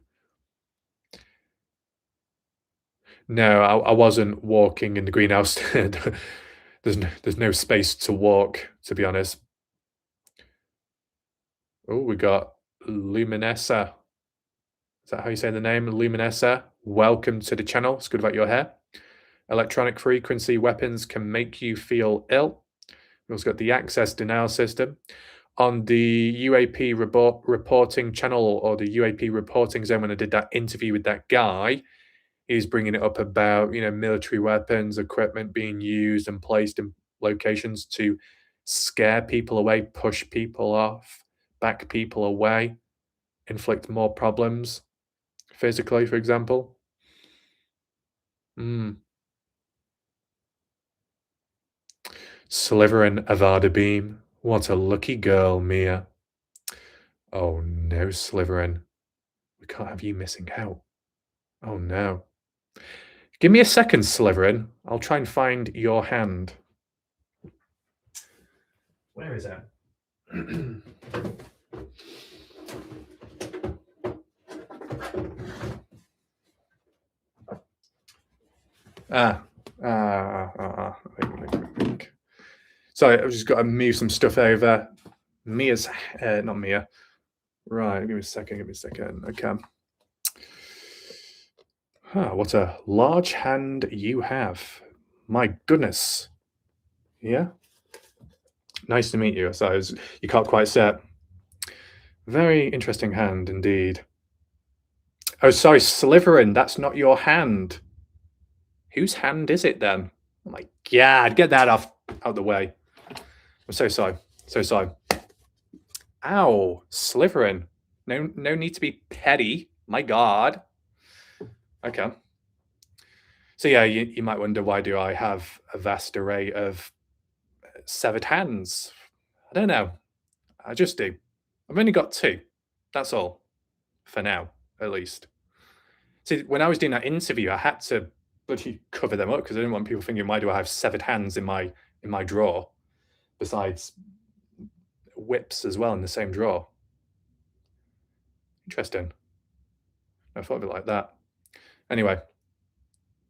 No, I wasn't walking in the greenhouse. There's no space to walk, to be honest. Oh, we got Luminessa. Is that how you say the name? Luminessa. Welcome to the channel. It's good about your hair. Electronic frequency weapons can make you feel ill. We've also got the access denial system. On the UAP reporting channel or the UAP reporting zone, when I did that interview with that guy, he's bringing it up about, military weapons, equipment being used and placed in locations to scare people away, push people off, back people away, inflict more problems physically, for example. Sliverin Avada Beam. What a lucky girl, Mia. Oh no, Sliverin. We can't have you missing out. Oh no. Give me a second, Sliverin. I'll try and find your hand. Where is it? Think. Sorry, I've just got to move some stuff over. Mia's, not Mia. Right, give me a second. Okay. What a large hand you have. My goodness. Yeah. Nice to meet you. So you can't quite see it. Very interesting hand indeed. Oh, sorry, Sliverin, that's not your hand. Whose hand is it then? Oh my God, get that out of the way. I'm so sorry. Ow, Sliverin. No need to be petty. My God. Okay. So yeah, you might wonder, why do I have a vast array of severed hands? I don't know. I just do. I've only got 2. That's all. For now, at least. See, when I was doing that interview, I had to bloody cover them up because I didn't want people thinking, why do I have severed hands in my drawer? Besides whips as well in the same drawer. Interesting. I thought of it like that. Anyway,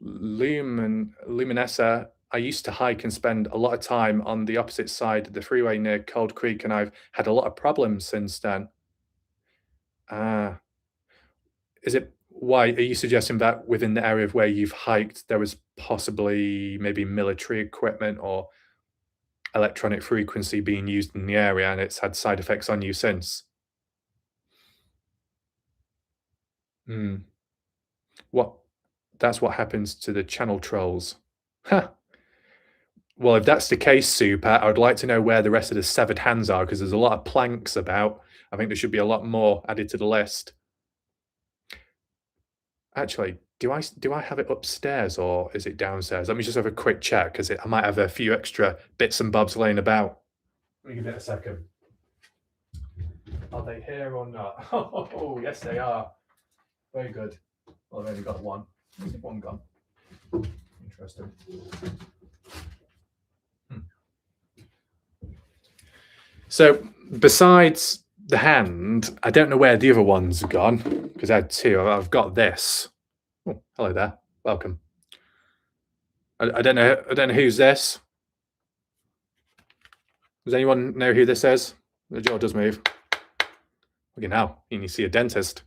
Luminessa, I used to hike and spend a lot of time on the opposite side of the freeway near Cold Creek, and I've had a lot of problems since then. Ah, is it why are you suggesting that within the area of where you've hiked, there was possibly maybe military equipment or electronic frequency being used in the area and it's had side effects on you since? Hmm. What that's what happens to the channel trolls. Huh. Well, if that's the case, Super, I would like to know where the rest of the severed hands are because there's a lot of planks about. I think there should be a lot more added to the list. Actually, do I have it upstairs or is it downstairs? Let me just have a quick check because I might have a few extra bits and bobs laying about. Let me give it a second. Are they here or not? Oh, yes, they are. Very good. Well, I've only got one. Where's one gone? Interesting. So, besides the hand, I don't know where the other one's gone because I had two. I've got this. Oh, hello there. Welcome. I don't know. I don't know who's this. Does anyone know who this is? The jaw does move. Look at now. You need to see a dentist.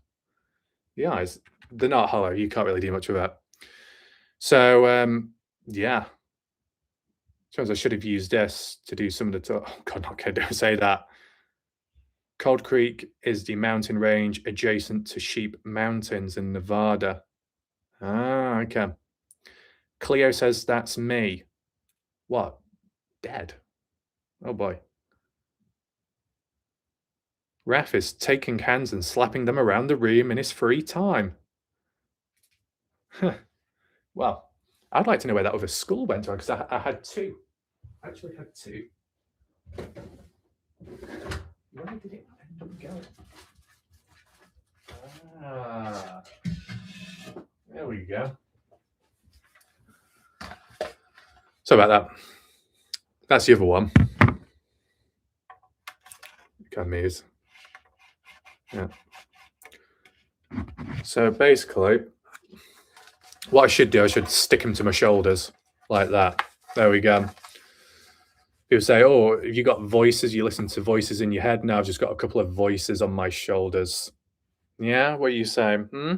The eyes, they're not hollow. You can't really do much with that. So, yeah. Suppose I should have used this to do some of the. Oh God, okay, don't say that. Cold Creek is the mountain range adjacent to Sheep Mountains in Nevada. Ah, okay. Cleo says that's me. What? Dead? Oh boy. Raph is taking hands and slapping them around the room in his free time. Well, I'd like to know where that other school went to because I had two. I actually had two. Where did it end up going? Ah, there we go. So about that. That's the other one. God me's. Yeah. So basically, what I should do, I should stick him to my shoulders like that. There we go. People say, "Oh, have you got voices? You listen to voices in your head?" No, I've just got a couple of voices on my shoulders. Yeah, what are you saying? Hmm?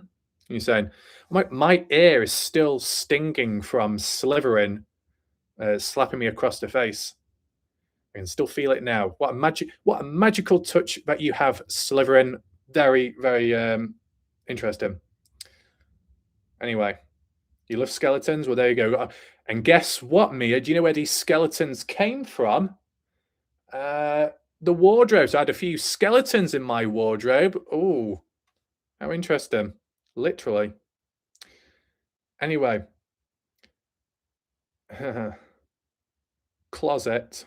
You're saying my ear is still stinging from Slytherin slapping me across the face. I can still feel it now. What a magical touch that you have, Slytherin. Very, very interesting. Anyway, you love skeletons? Well, there you go. And guess what, Mia? Do you know where these skeletons came from? The wardrobe. So I had a few skeletons in my wardrobe. Oh, how interesting. Literally. Anyway. Closet.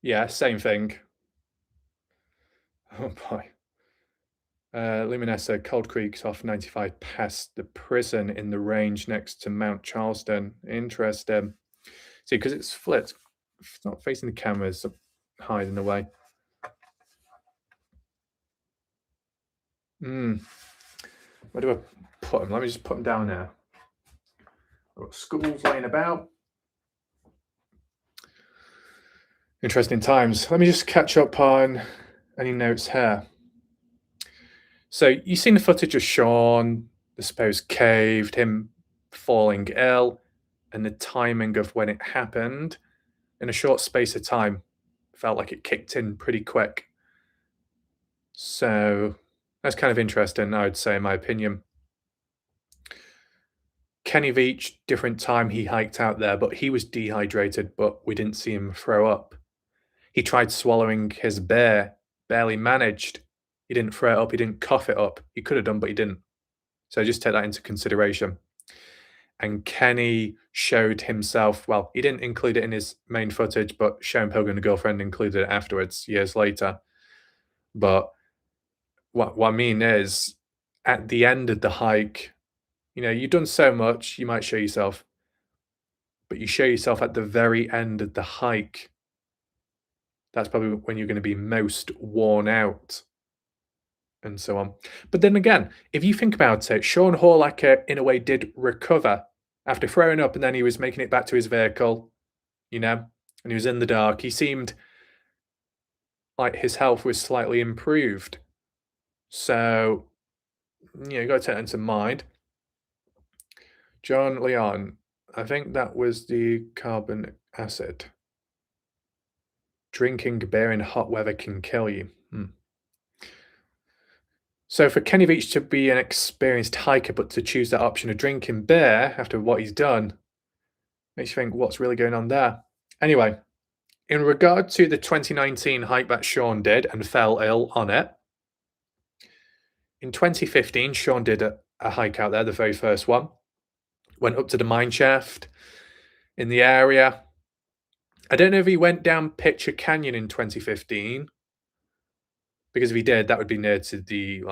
Yeah, same thing. Oh boy. Luminessa, Cold Creek's off 95 past the prison in the range next to Mount Charleston. Interesting. See, because it's flipped, it's not facing the cameras, hiding away. Where do I put them? Let me just put them down now. I've got schools laying about. Interesting times. Let me just catch up on any notes here. So you've seen the footage of Sean, the supposed caved, him falling ill, and the timing of when it happened. In a short space of time, felt like it kicked in pretty quick. So that's kind of interesting, I would say, in my opinion. Kenny Veach, different time he hiked out there, but he was dehydrated, but we didn't see him throw up. He tried swallowing his beer, barely managed. He didn't throw it up, he didn't cough it up. He could have done, but he didn't. So just take that into consideration. And Kenny showed himself, well, he didn't include it in his main footage, but Sharon Pilgrim, the girlfriend, included it afterwards, years later. But what I mean is, at the end of the hike, you've done so much, you might show yourself, but you show yourself at the very end of the hike. That's probably when you're going to be most worn out. and so on. But then again, if you think about it, Sean Horlacher in a way did recover after throwing up, and then he was making it back to his vehicle, you know, and he was in the dark. He seemed like his health was slightly improved. So, you got to take that into mind. John Leon, I think that was the carbon acid. Drinking beer in hot weather can kill you. So for Kenny Veach to be an experienced hiker, but to choose that option of drinking beer after what he's done, makes you think what's really going on there. Anyway, in regard to the 2019 hike that Sean did and fell ill on it, in 2015, Sean did a hike out there, the very first one. Went up to the mine shaft in the area. I don't know if he went down Pitcher Canyon in 2015, because if he did, that would be near to the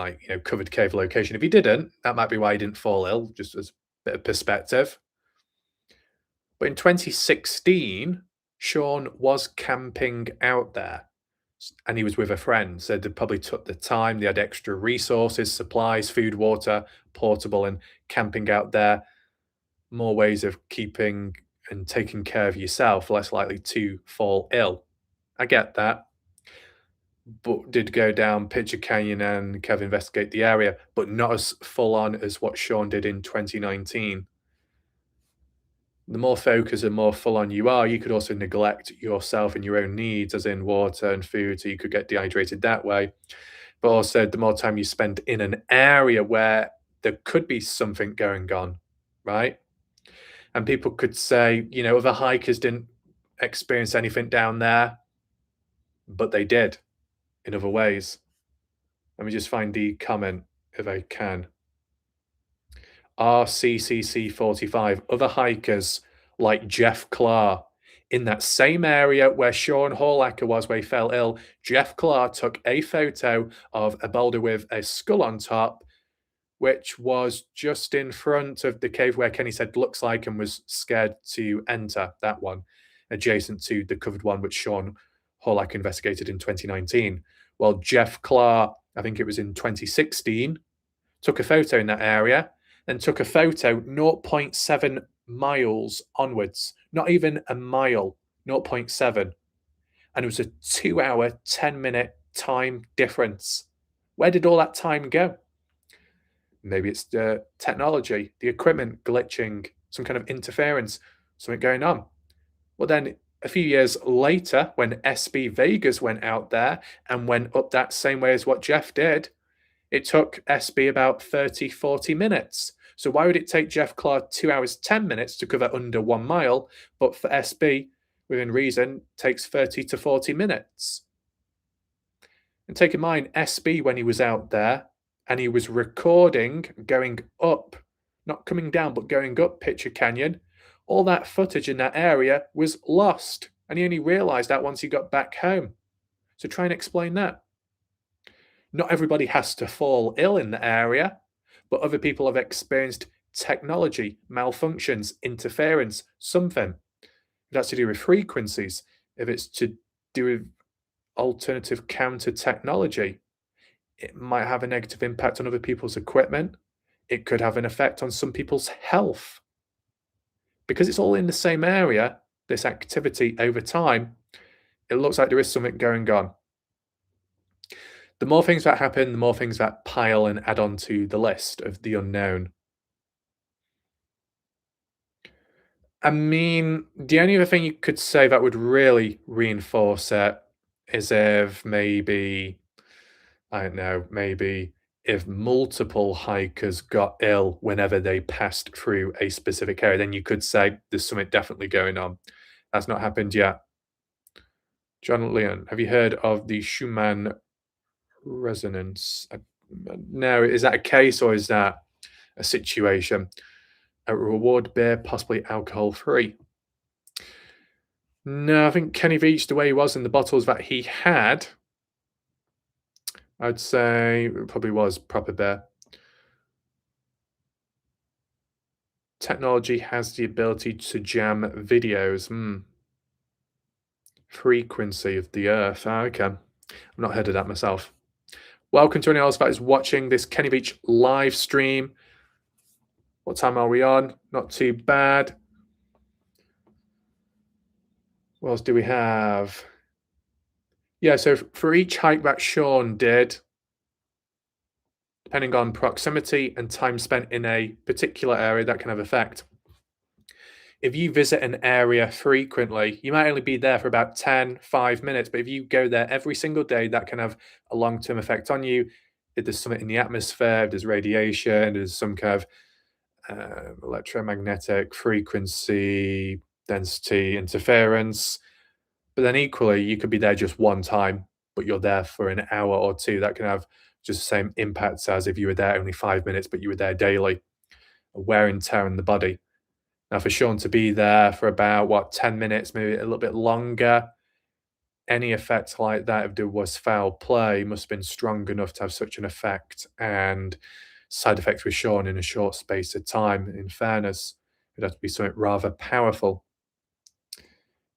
covered cave location. If he didn't, that might be why he didn't fall ill, just as a bit of perspective. But in 2016, Sean was camping out there, and he was with a friend. So they probably took the time. They had extra resources, supplies, food, water, portable, and camping out there. More ways of keeping and taking care of yourself, less likely to fall ill. I get that. But did go down Pitcher Canyon and kind of investigate the area, but not as full on as what Sean did in 2019. The more focused and more full on you are, you could also neglect yourself and your own needs, as in water and food, so you could get dehydrated that way. But also, the more time you spend in an area where there could be something going on, right? And people could say, other hikers didn't experience anything down there, but they did in other ways. Let me just find the comment if I can. RCCC45, other hikers like Jeff Clark. In that same area where Sean Horlacher was, where he fell ill, Jeff Clark took a photo of a boulder with a skull on top, which was just in front of the cave where Kenny said looks like and was scared to enter, that one, adjacent to the covered one which Sean Horlacher investigated in 2019. Well, Jeff Clark, I think it was in 2016, took a photo in that area, and took a photo 0.7 miles onwards, not even a mile, 0.7. And it was a 2-hour, 10-minute time difference. Where did all that time go? Maybe it's the technology, the equipment glitching, some kind of interference, something going on. Well, then a few years later, when SB Vegas went out there and went up that same way as what Jeff did, it took SB about 30, 40 minutes. So why would it take Jeff Clark 2 hours, 10 minutes to cover under 1 mile, but for SB, within reason, takes 30 to 40 minutes? And take in mind, SB, when he was out there, and he was recording going up, not coming down, but going up Pitcher Canyon, all that footage in that area was lost. And he only realized that once he got back home. So try and explain that. Not everybody has to fall ill in the area, but other people have experienced technology, malfunctions, interference, something. If that's to do with frequencies, if it's to do with alternative counter technology, it might have a negative impact on other people's equipment. It could have an effect on some people's health. Because it's all in the same area, this activity over time, it looks like there is something going on. The more things that happen, the more things that pile and add on to the list of the unknown. I mean, the only other thing you could say that would really reinforce it is if maybe, I don't know, maybe if multiple hikers got ill whenever they passed through a specific area, then you could say there's something definitely going on. That's not happened yet. John Leon, have you heard of the Schumann resonance? No, is that a case or is that a situation? A reward beer, possibly alcohol-free. No, I think Kenny Veach, the way he was in the bottles that he had, I'd say it probably was proper beer. Technology has the ability to jam videos. Frequency of the Earth. Okay. I've not heard of that myself. Welcome to anyone else that is watching this Kenny Veach live stream. What time are we on? Not too bad. What else do we have? Yeah, so for each hike that Sean did, depending on proximity and time spent in a particular area, that can have effect. If you visit an area frequently, you might only be there for about 10, 5 minutes, but if you go there every single day, that can have a long-term effect on you. If there's something in the atmosphere, if there's radiation, there's some kind of electromagnetic frequency, density, interference. But then equally, you could be there just one time, but you're there for an hour or two. That can have just the same impacts as if you were there only 5 minutes, but you were there daily. A wear and tear on the body. Now, for Sean to be there for about, what, 10 minutes, maybe a little bit longer, any effect like that, if there was foul play, must have been strong enough to have such an effect. And side effects with Sean in a short space of time, in fairness, it'd have to be something rather powerful.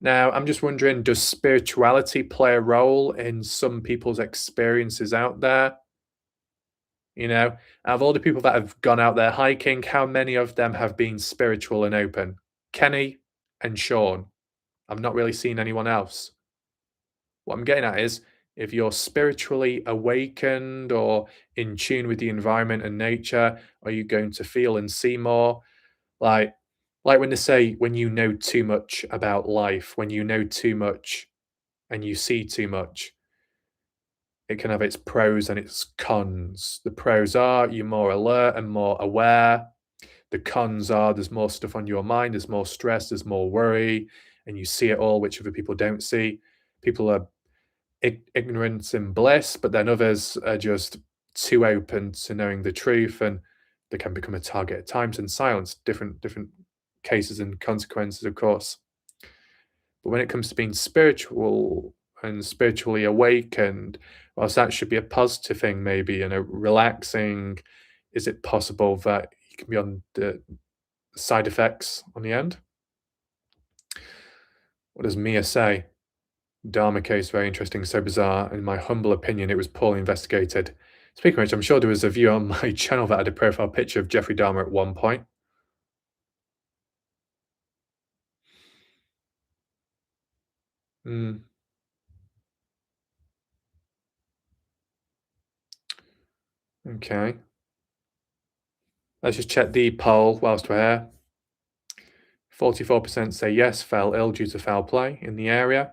Now, I'm just wondering, does spirituality play a role in some people's experiences out there? You know, out of all the people that have gone out there hiking, how many of them have been spiritual and open? Kenny and Sean. I've not really seen anyone else. What I'm getting at is, if you're spiritually awakened or in tune with the environment and nature, are you going to feel and see more? Like, like when they say, when you know too much about life, when you know too much and you see too much, it can have its pros and its cons. The pros are you're more alert and more aware. The cons are there's more stuff on your mind, there's more stress, there's more worry, and you see it all, which other people don't see. People are ignorance and bliss, but then others are just too open to knowing the truth, and they can become a target at times and silence. Different cases and consequences, of course. But when it comes to being spiritual and spiritually awakened, whilst that should be a positive thing, maybe, and a relaxing, is it possible that you can be on the side effects on the end? What does Mia say? Dharma case, very interesting, so bizarre. In my humble opinion, it was poorly investigated. Speaking of which, I'm sure there was a viewer on my channel that had a profile picture of Jeffrey Dahmer at one point. Mm, okay. Let's just check the poll whilst we're here. 44% say yes, fell ill due to foul play in the area.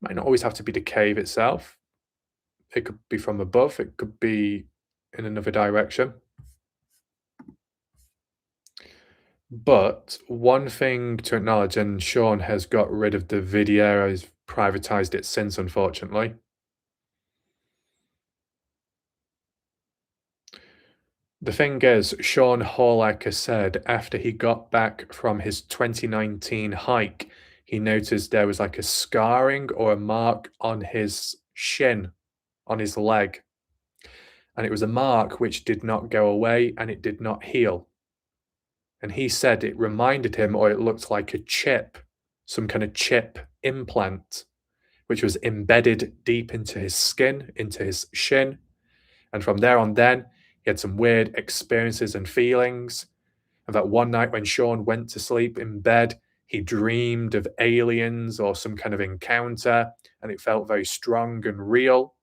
Might not always have to be the cave itself. It could be from above, it could be in another direction. But one thing to acknowledge, and Sean has got rid of the video, he's privatized it since, unfortunately. The thing is, Sean Horlacher said after he got back from his 2019 hike, he noticed there was like a scarring or a mark on his shin, on his leg. And it was a mark which did not go away and it did not heal. And he said it reminded him, or it looked like a chip, some kind of chip implant, which was embedded deep into his skin, into his shin. And from there on, then he had some weird experiences and feelings. And that one night when Sean went to sleep in bed, he dreamed of aliens or some kind of encounter, and it felt very strong and real.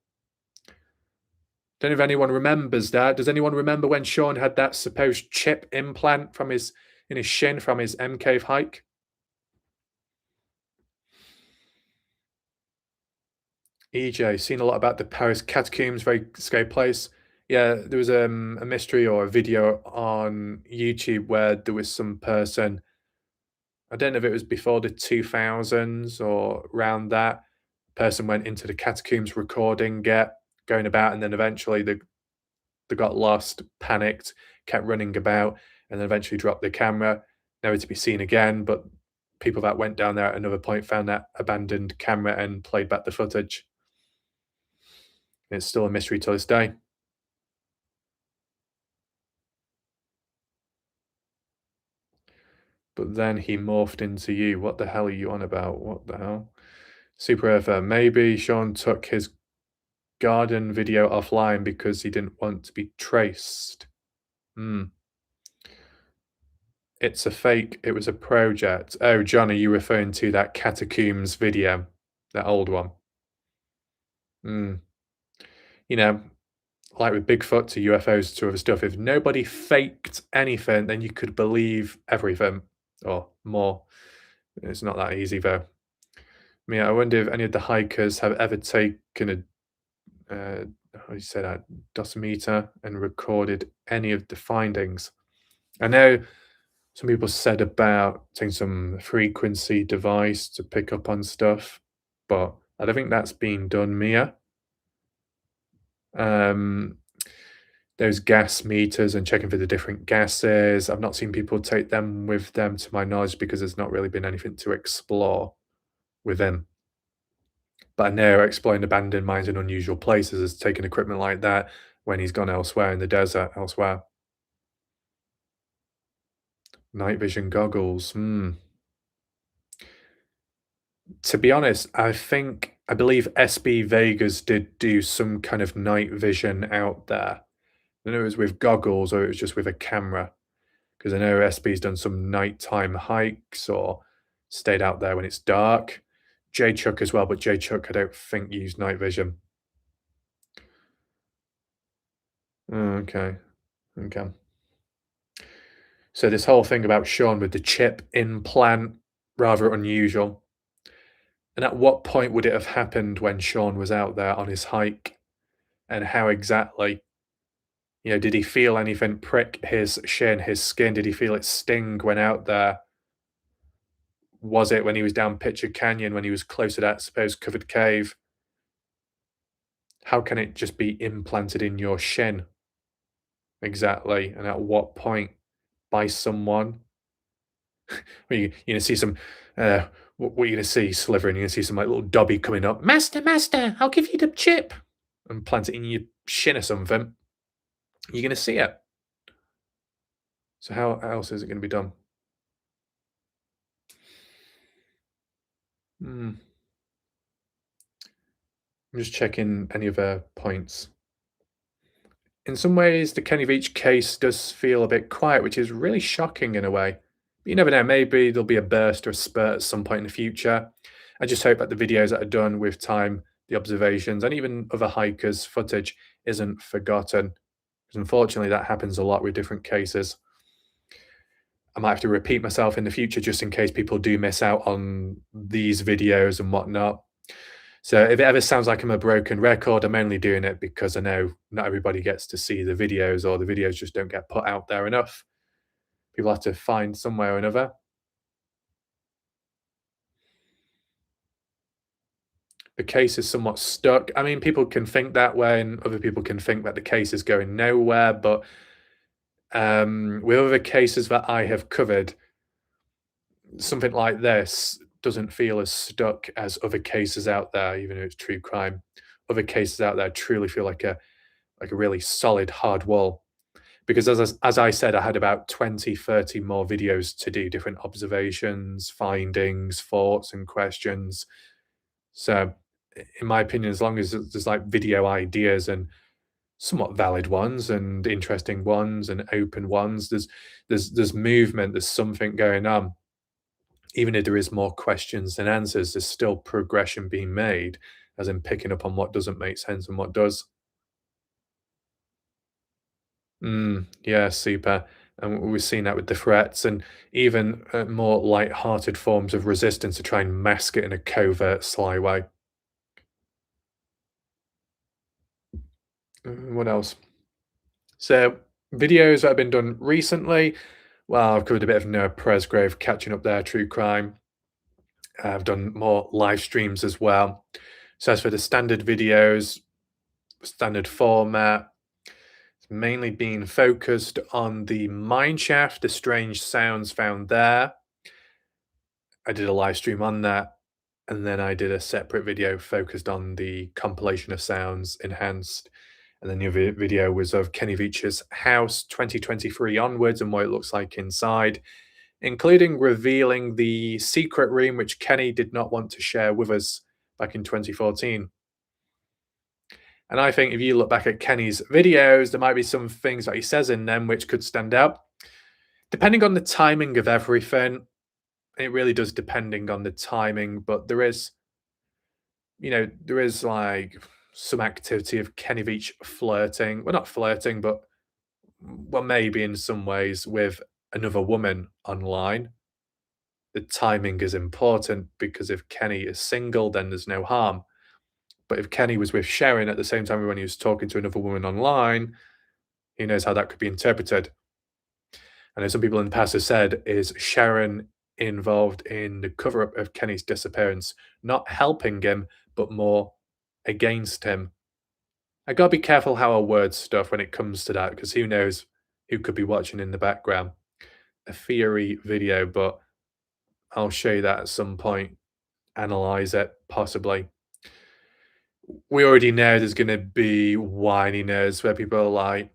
Don't know if anyone remembers that. Does anyone remember when Sean had that supposed chip implant from his in his shin from his M Cave hike? EJ, seen a lot about the Paris catacombs, very scary place. Yeah, there was a mystery or a video on YouTube where there was some person, I don't know if it was before the 2000s or around that, person went into the catacombs recording it, going about, and then eventually they got lost, panicked, kept running about, and then eventually dropped the camera, never to be seen again. But people that went down there at another point found that abandoned camera and played back the footage. It's still a mystery to this day. But then he morphed into you. What the hell are you on about? What the hell? Super Earther. Maybe Sean took his garden video offline because he didn't want to be traced. Hmm. It's a fake. It was a project. Oh, John, are you referring to that catacombs video? That old one? Hmm. You know, like with Bigfoot to UFOs to other stuff, if nobody faked anything, then you could believe everything or more. It's not that easy, though. I mean, I wonder if any of the hikers have ever taken how do you say that, dosimeter and recorded any of the findings. I know some people said about taking some frequency device to pick up on stuff, but I don't think that's been done, Mia. Um, those gas meters and checking for the different gases. I've not seen people take them with them to my knowledge because there's not really been anything to explore with them. But I know exploring abandoned mines in unusual places has taken equipment like that when he's gone elsewhere in the desert, elsewhere. Night vision goggles. To be honest, I believe SB Vegas did do some kind of night vision out there. I don't know if it was with goggles or it was just with a camera. Because I know SB's done some nighttime hikes or stayed out there when it's dark. J Chuck as well, but J Chuck I don't think used night vision. Oh, okay. Okay. So this whole thing about Sean with the chip implant, rather unusual. And at what point would it have happened when Sean was out there on his hike? And how exactly? You know, did he feel anything prick his shin, his skin? Did he feel it sting when out there? Was it when he was down Pitcher Canyon, when he was close to that supposed covered cave? How can it just be implanted in your shin? Exactly. And at what point? By someone? Well, you're gonna see some, what you're gonna see, Slithering, you're gonna see some, like, little Dobby coming up, "Master, master, I'll give you the chip," and plant it in your shin or something. You're gonna see it. So how else is it gonna be done? Hmm, I'm just checking any other points. In some ways, the Kenny Veach case does feel a bit quiet, which is really shocking in a way. But you never know, maybe there'll be a burst or a spurt at some point in the future. I just hope that the videos that are done with time, the observations, and even other hikers' footage isn't forgotten. Because unfortunately, that happens a lot with different cases. I might have to repeat myself in the future just in case people do miss out on these videos and whatnot. So if it ever sounds like I'm a broken record, I'm only doing it because I know not everybody gets to see the videos or the videos just don't get put out there enough. People have to find some way or another. The case is somewhat stuck. I mean, people can think that way and other people can think that the case is going nowhere, but with other cases that I have covered, something like this doesn't feel as stuck as other cases out there, even though it's true crime. Other cases out there truly feel like a really solid hard wall. Because as I said, I had about 20, 30 more videos to do, different observations, findings, thoughts, and questions. So, in my opinion, as long as there's like video ideas and somewhat valid ones and interesting ones and open ones, there's movement, there's something going on. Even if there is more questions than answers, there's still progression being made, as in picking up on what doesn't make sense and what does. Yeah, super. And we've seen that with the threats and even more light-hearted forms of resistance to try and mask it in a covert, sly way. What else? So, videos that have been done recently. Well, I've covered a bit of Noah Presgrave, catching up there, true crime. I've done more live streams as well. So, as for the standard videos, standard format, it's mainly been focused on the mine shaft, the strange sounds found there. I did a live stream on that, and then I did a separate video focused on the compilation of sounds enhanced. And then the other video was of Kenny Veach's house 2023 onwards and what it looks like inside, including revealing the secret room which Kenny did not want to share with us back in 2014. And I think if you look back at Kenny's videos, there might be some things that he says in them which could stand out. Depending on the timing of everything, it really does depending on the timing, but there is, there is like some activity of Kenny Veach flirting. Well, not flirting, but well, maybe in some ways with another woman online. The timing is important because if Kenny is single, then there's no harm. But if Kenny was with Sharon at the same time when he was talking to another woman online, who knows how that could be interpreted. I know some people in the past have said, is Sharon involved in the cover up of Kenny's disappearance, not helping him, but more against him? I gotta be careful how I word stuff when it comes to that, because who knows who could be watching in the background. A theory video, but I'll show you that at some point. Analyze it, possibly. We already know there's gonna be whininess where people are like,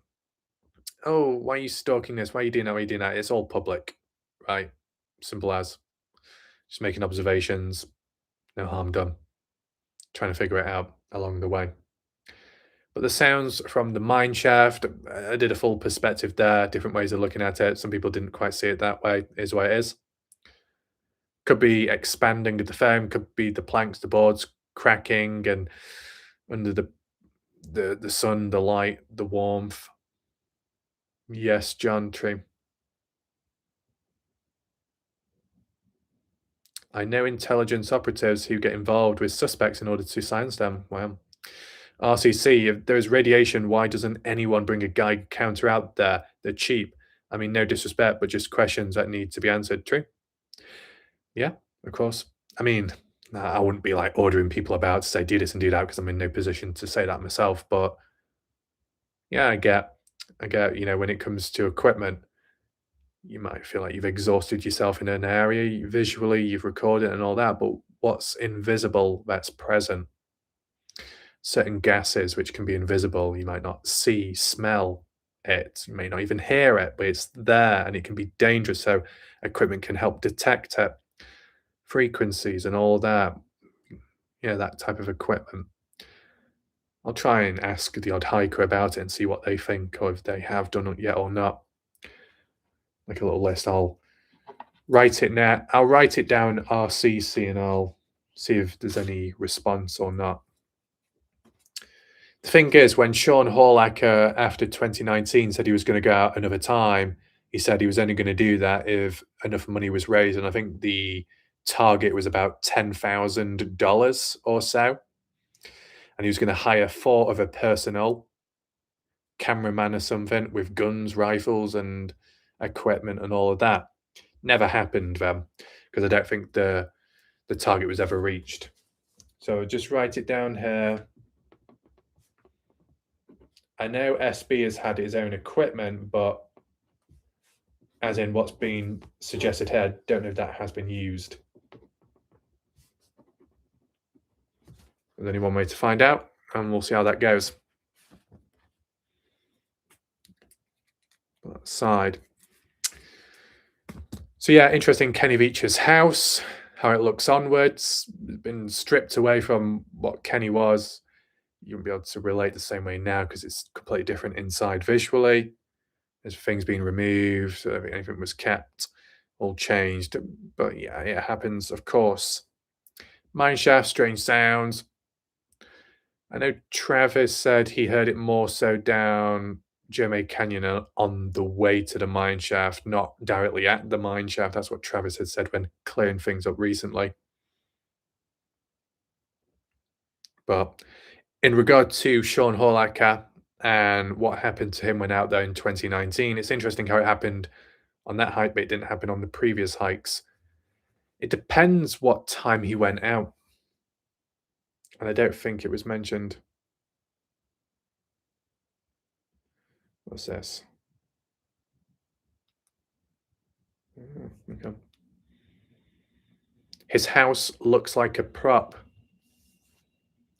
"Oh, why are you stalking this? Why are you doing that? Why are you doing that?" It's all public, right? Simple as. Just making observations, no harm done. Trying to figure it out along the way. But the sounds from the mine shaft, I did a full perspective there, different ways of looking at it. Some people didn't quite see it that way, is what it is. Could be expanding of the foam, could be the planks, the boards cracking, and under the sun, the light, the warmth. Yes, John, true. I know intelligence operatives who get involved with suspects in order to silence them. Wow. RCC, if there's radiation, why doesn't anyone bring a Geiger counter out there? They're cheap. I mean, no disrespect, but just questions that need to be answered. True. Yeah, of course. I mean, I wouldn't be like ordering people about to say do this and do that because I'm in no position to say that myself. But yeah, I get, when it comes to equipment, you might feel like you've exhausted yourself in an area. Visually, you've recorded and all that, but what's invisible that's present? Certain gases which can be invisible, you might not see, smell it, you may not even hear it, but it's there and it can be dangerous. So equipment can help detect it, frequencies and all that. Yeah, that type of equipment. I'll try and ask the odd hiker about it and see what they think, or if they have done it yet or not. Like a little list. I'll write it now. I'll write it down RCC and I'll see if there's any response or not. The thing is, when Sean Horlacher, after 2019, said he was going to go out another time, he said he was only going to do that if enough money was raised. And I think the target was about $10,000 or so. And he was going to hire 4 other personnel, cameraman or something, with guns, rifles, and equipment and all of that. Never happened then, because I don't think the target was ever reached. So just write it down here. I know SB has had his own equipment, but as in what's been suggested here, don't know if that has been used. There's only one way to find out, and we'll see how that goes. That side. So yeah, interesting. Kenny Veach's house, how it looks onwards, been stripped away from what Kenny was. You won't be able to relate the same way now because it's completely different inside visually. There's things being removed, so anything was kept, all changed. But yeah, it happens, of course. Mineshaft, strange sounds. I know Travis said he heard it more so down Jeremy Canyon on the way to the mineshaft, not directly at the mineshaft. That's what Travis had said when clearing things up recently. But in regard to Sean Horlacher and what happened to him when out there in 2019, it's interesting how it happened on that hike, but it didn't happen on the previous hikes. It depends what time he went out. And I don't think it was mentioned. What's this? Okay. His house looks like a prop.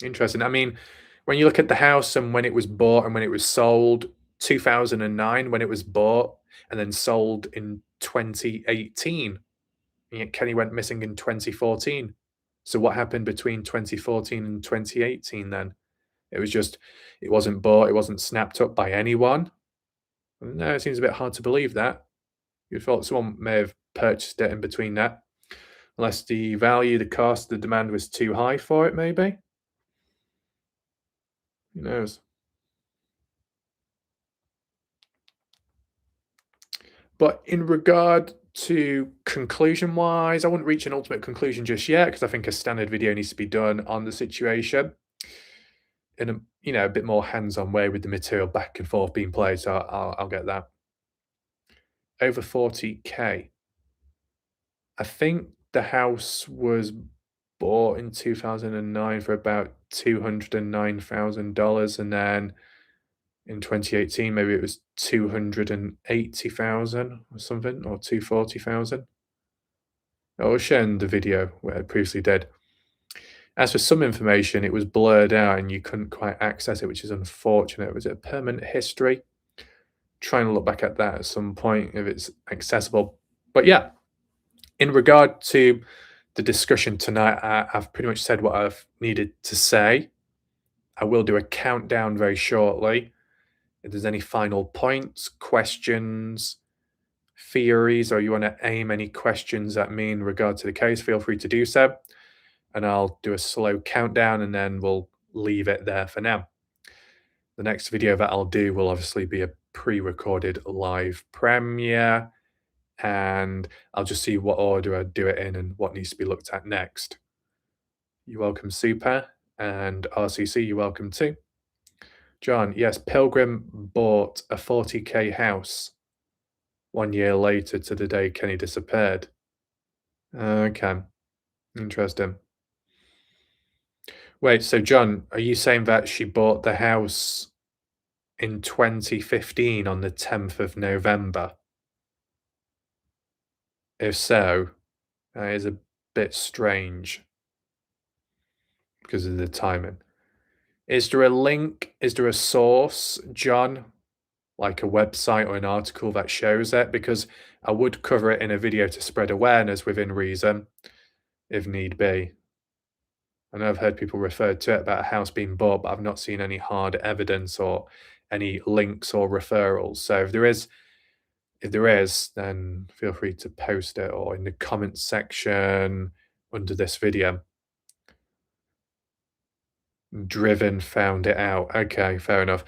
Interesting. I mean, when you look at the house and when it was bought and when it was sold, 2009 when it was bought and then sold in 2018. And yet Kenny went missing in 2014. So what happened between 2014 and 2018 then? It was just, it wasn't bought, it wasn't snapped up by anyone. No, it seems a bit hard to believe that. You thought someone may have purchased it in between that, unless the value, the cost, the demand was too high for it, maybe. Who knows? But in regard to conclusion-wise, I wouldn't reach an ultimate conclusion just yet because I think a standard video needs to be done on the situation in a bit more hands-on way with the material back and forth being played. So I'll get that. Over 40K. I think the house was bought in 2009 for about $209,000, and then in 2018 maybe it was 280,000 or something, or 240,000. I was showing the video where I previously did. As for some information, it was blurred out and you couldn't quite access it, which is unfortunate. Was it a permanent history? Trying to look back at that at some point if it's accessible. But yeah, in regard to the discussion tonight, I've pretty much said what I've needed to say. I will do a countdown very shortly. If there's any final points, questions, theories, or you want to aim any questions at me in regard to the case, feel free to do so. And I'll do a slow countdown and then we'll leave it there for now. The next video that I'll do will obviously be a pre-recorded live premiere, and I'll just see what order I do it in and what needs to be looked at next. You're welcome, Super, and RCC, you're welcome too. John, yes, Pilgrim bought a 40K house 1 year later to the day Kenny disappeared. Okay, interesting. Wait, so John, are you saying that she bought the house in 2015 on the 10th of November? If so, that is a bit strange because of the timing. Is there a link? Is there a source, John? Like a website or an article that shows it? Because I would cover it in a video to spread awareness within reason, if need be. I know I've heard people refer to it about a house being bought, but I've not seen any hard evidence or any links or referrals. So if there is, then feel free to post it or in the comments section under this video. Driven found it out. Okay, fair enough.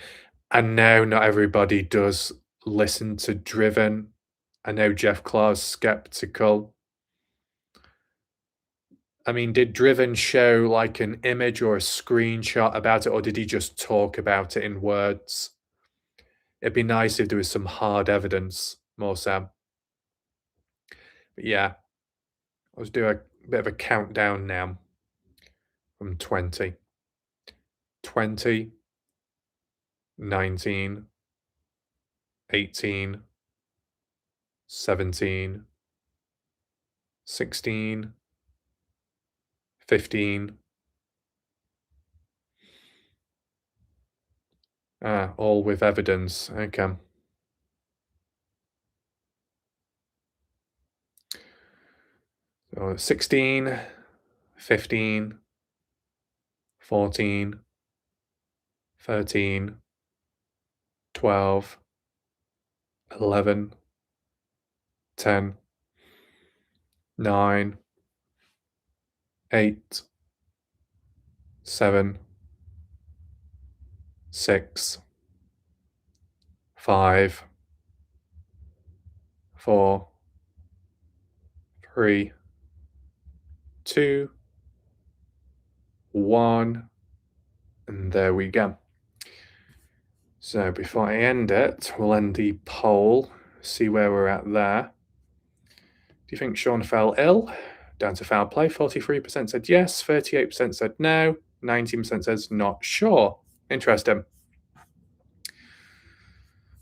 And now not everybody does listen to Driven. I know Jeff Claw's skeptical. I mean, did Driven show like an image or a screenshot about it, or did he just talk about it in words? It'd be nice if there was some hard evidence, more Sam. But yeah, let's do a bit of a countdown now from 20. 20, 19, 18, 17, 16, 15. All with evidence. Okay. So 16, 15, 14, 13, 12, 11, 10, 9, 8, 7, 6, 5, 4, 3, 2, 1, and there we go. So before I end it, we'll end the poll, see where we're at there. Do you think Sean fell ill? Down to foul play, 43% said yes, 38% said no, 19% says not sure. Interesting.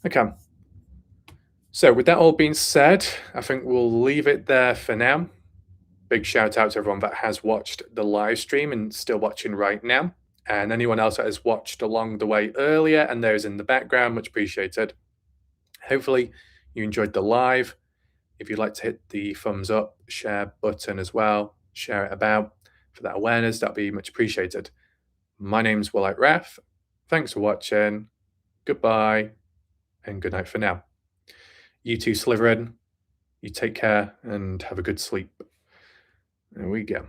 Okay. So with that all being said, I think we'll leave it there for now. Big shout out to everyone that has watched the live stream and still watching right now. And anyone else that has watched along the way earlier and those in the background, much appreciated. Hopefully you enjoyed the live. If you'd like to hit the thumbs up, share button as well, share it about for that awareness, that'd be much appreciated. My name's Willite Ref, Thanks for watching. Goodbye and good night for now. You too, Slytherin. You take care and have a good sleep. There we go.